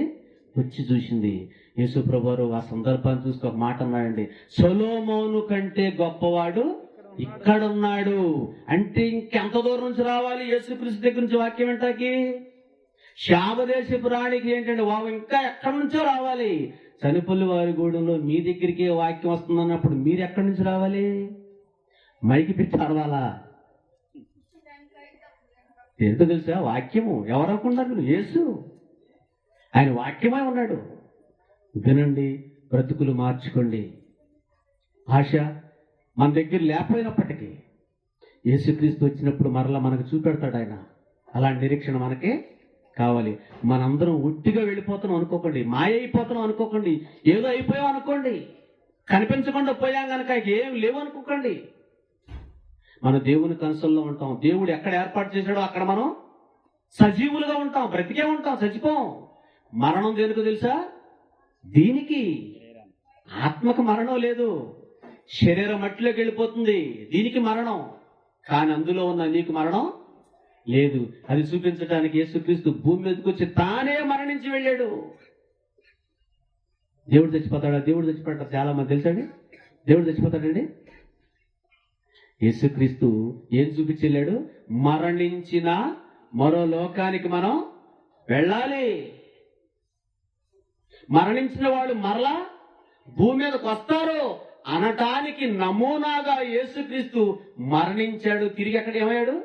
వచ్చి చూసింది. యేసు ప్రభువారు ఆ సందర్భాన్ని చూసి ఒక మాట అన్నాడండి, సొలొమోను కంటే గొప్పవాడు ఇక్కడున్నాడు. అంటే ఇంకెంత దూరం నుంచి రావాలి యేసుక్రీస్తు దగ్గర నుంచి వాక్యం వింటాకి? శాబదేశపు రాణికి ఏంటంటే ఇంకా ఎక్కడి నుంచో రావాలి. చనిపల్లి వారి గూడెంలో మీ దగ్గరికి వాక్యం వస్తుందన్నప్పుడు మీరు ఎక్కడి నుంచి రావాలి? మైకి పెట్టి అడవాలా? ఏంటో తెలుసా? వాక్యము ఎవరనుకున్నారు? యేసు. ఆయన వాక్యమై ఉన్నాడు. వినండి, బ్రతుకులు మార్చుకోండి. ఆశ మన దగ్గర లేకపోయినప్పటికీ యేసుక్రీస్తు వచ్చినప్పుడు మరలా మనకు చూపెడతాడు ఆయన. అలాంటి నిరీక్షణ మనకే కావాలి. మనందరం ఉట్టిగా వెళ్ళిపోతున్నాం అనుకోకండి, మాయ అయిపోతున్నాం అనుకోకండి, ఏదో అయిపోయాం అనుకోండి, కనిపించకుండా పోయాం కనుక ఏం లేవు అనుకోకండి. మనం దేవుని కన్సల్లో ఉంటాం. దేవుడు ఎక్కడ ఏర్పాటు చేశాడో అక్కడ మనం సజీవులుగా ఉంటాం, బ్రతికే ఉంటాం, చచ్చిపోం. మరణం దేనికి తెలుసా? దీనికి. ఆత్మకు మరణం లేదు, శరీరం మట్టిలోకి వెళ్ళిపోతుంది, దీనికి మరణం. కానీ అందులో ఉన్న నీకు మరణం లేదు. అది చూపించడానికి యేసుక్రీస్తు భూమి మీదకి వచ్చి తానే మరణించి వెళ్ళాడు. దేవుడు చచ్చిపోతాడా? దేవుడు చచ్చిపోతాడు. చాలా మంది తెలుసండి, దేవుడు చచ్చిపోతాడండి. యేసుక్రీస్తు ఏం చూపించెళ్ళాడు? మరణించిన మరో లోకానికి మనం వెళ్ళాలి. మరణించిన వాళ్ళు మరలా భూమి మీదకి వస్తారు అనటానికి నమూనాగా యేసుక్రీస్తు మరణించాడు, తిరిగి అక్కడ ఏమయ్యాడు?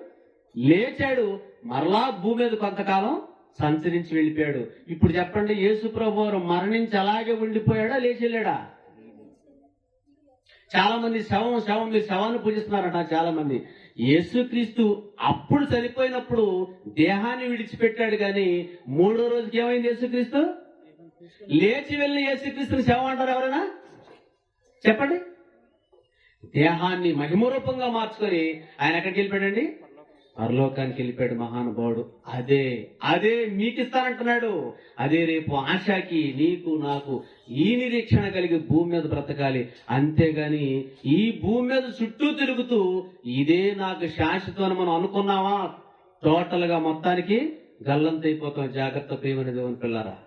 లేచాడు, మరలా భూమి మీద కొంతకాలం సంచరించి వెళ్ళిపోయాడు. ఇప్పుడు చెప్పండి, యేసు ప్రభువారు మరణించి అలాగే ఉండిపోయాడా, లేచి వెళ్ళాడా? చాలా మంది శవాన్ని పూజిస్తున్నారట. చాలా మంది యేసుక్రీస్తు అప్పుడు చనిపోయినప్పుడు దేహాన్ని విడిచిపెట్టాడు, కానీ మూడో రోజుకి ఏమైంది? యేసుక్రీస్తు లేచి వెళ్ళిన యేసుక్రీస్తుని శవం అంటారు ఎవరైనా? చెప్పండి. దేహాన్ని మహిమరూపంగా మార్చుకొని ఆయన ఎక్కడికి వెళ్ళిపోయాడండి? పరలోకానికి వెళ్ళిపోయాడు మహానుభావుడు. అదే మీకు ఇస్తానంటున్నాడు. అదే రేపు ఆశకి, నీకు, నాకు ఈ నిరీక్షణ కలిగి భూమి మీద బ్రతకాలి. అంతేగాని ఈ భూమి మీద చుట్టూ తిరుగుతూ ఇదే నాకు శాశ్వతం మనం అనుకున్నావా, టోటల్ గా మొత్తానికి గల్లంతైపోతాం. జాగ్రత్త ప్రియమైన దేవుని పిల్లారా,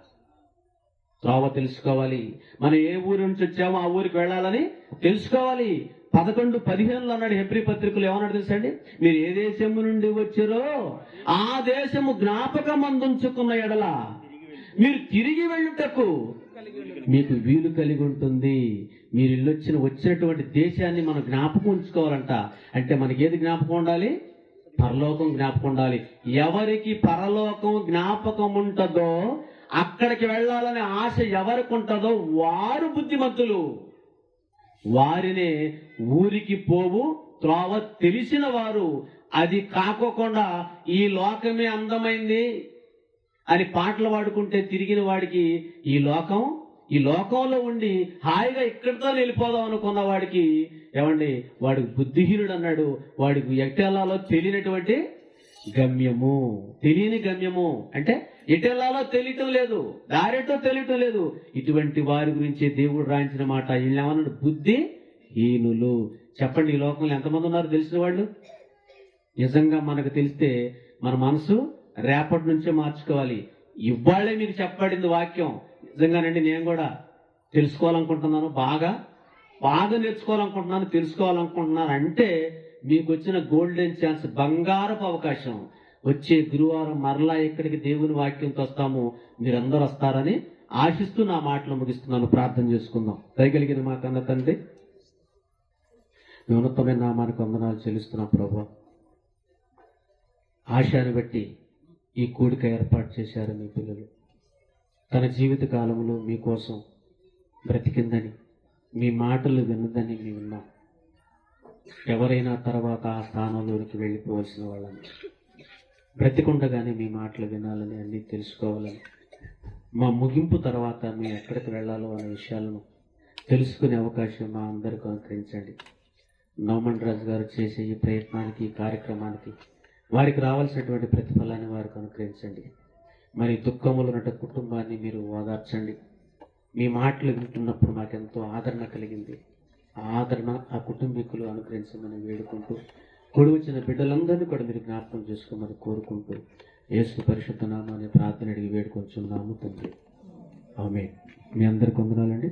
త్రోవ తెలుసుకోవాలి. మనం ఏ ఊరి నుంచి వచ్చామో ఆ ఊరికి వెళ్ళాలని తెలుసుకోవాలి. 11:15 అన్నాడు హెబ్రీ పత్రికలు. ఏమన్నాడు తెలుసండి? మీరు ఏ దేశము నుండి వచ్చారో ఆ దేశము జ్ఞాపకం అందించుకున్న ఎడల మీరు తిరిగి వెళ్ళుటకు మీకు వీలు కలిగి ఉంటుంది. మీరు వచ్చినటువంటి దేశాన్ని మనం జ్ఞాపకం ఉంచుకోవాలంట. అంటే మనకి ఏది జ్ఞాపకం ఉండాలి? పరలోకం జ్ఞాపకం ఉండాలి. ఎవరికి పరలోకం జ్ఞాపకం ఉంటుందో, అక్కడికి వెళ్ళాలనే ఆశ ఎవరికి ఉంటుందో వారు బుద్ధిమంతులు. వారినే ఊరికి పోవు త్రోవ తెలిసిన వారు. అది కాకోకుండా ఈ లోకమే అందమైంది అని పాటలు పాడుకుంటే తిరిగిన వాడికి ఈ లోకంలో ఉండి హాయిగా ఇక్కడితో వెళ్ళిపోదాం అనుకున్న వాడికి ఏమండి, వాడికి బుద్ధిహీనుడు అన్నాడు. వాడికి ఎట్టెల్లాలో తెలియని గమ్యము అంటే ఎటెల్లాలో తెలియటం లేదు, దారేటో తెలియటం లేదు. ఇటువంటి వారి గురించి దేవుడు రాయించిన మాట. వీళ్ళు ఏమన్నాడు? బుద్ధిహీనులు. చెప్పండి, ఈ లోకంలో ఎంతమంది ఉన్నారు తెలిసిన వాళ్ళు? నిజంగా మనకు తెలిస్తే మన మనసు రేపటి నుంచే మార్చుకోవాలి. ఇవాళే మీకు చెప్పబడింది వాక్యం. నిజంగానండి, నేను కూడా తెలుసుకోవాలనుకుంటున్నాను, బాగా నేర్చుకోవాలనుకుంటున్నాను, తెలుసుకోవాలనుకుంటున్నాను. అంటే మీకు వచ్చిన గోల్డెన్ ఛాన్స్, బంగారపు అవకాశం. వచ్చే గురువారం మరలా ఇక్కడికి దేవుని వాక్యంతో వస్తాము. మీరందరూ వస్తారని ఆశిస్తూ నా మాటలు ముగిస్తున్నాను. ప్రార్థన చేసుకుందాం. దయగలిగిన మా కన్న తండ్రి, మీ ఉన్నతమైన నామానికి వందనాలు చెల్లిస్తున్నాం ప్రభువా. ఆశను బట్టి ఈ కూడిక ఏర్పాటు చేశారు మీ పిల్లలు. తన జీవిత కాలంలో మీకోసం బ్రతికిందని, మీ మాటలు విన్నదని మేము విన్నాం. ఎవరైనా తర్వాత ఆ స్థానంలోనికి వెళ్ళిపోవలసిన వాళ్ళని, బ్రతికుండగానే మీ మాటలు వినాలని, అన్నీ తెలుసుకోవాలని, మా ముగింపు తర్వాత మేము ఎక్కడికి వెళ్ళాలో అనే విషయాలను తెలుసుకునే అవకాశం మా అందరికీ అనుగ్రహించండి. నవమన్ రాజు గారు చేసే ఈ ప్రయత్నానికి, ఈ కార్యక్రమానికి వారికి రావాల్సినటువంటి ప్రతిఫలాన్ని వారికి అనుగ్రహించండి. మరి దుఃఖములు ఉన్నట్టు కుటుంబాన్ని మీరు ఓదార్చండి. మీ మాటలు వింటున్నప్పుడు మాకెంతో ఆదరణ కలిగింది. ఆ ఆదరణ ఆ కుటుంబీకులు అనుగ్రహించమని వేడుకుంటూ, కూడి వచ్చిన బిడ్డలందరినీ కూడా మీరు జ్ఞాపకం చేసుకోమని కోరుకుంటూ, యేసు పరిశుద్ధ నామాన్ని ప్రార్థన అడిగి వేడుకొంచున్నాము తండ్రి. ఆమేన్. మీ అందరికి వందనాలండి.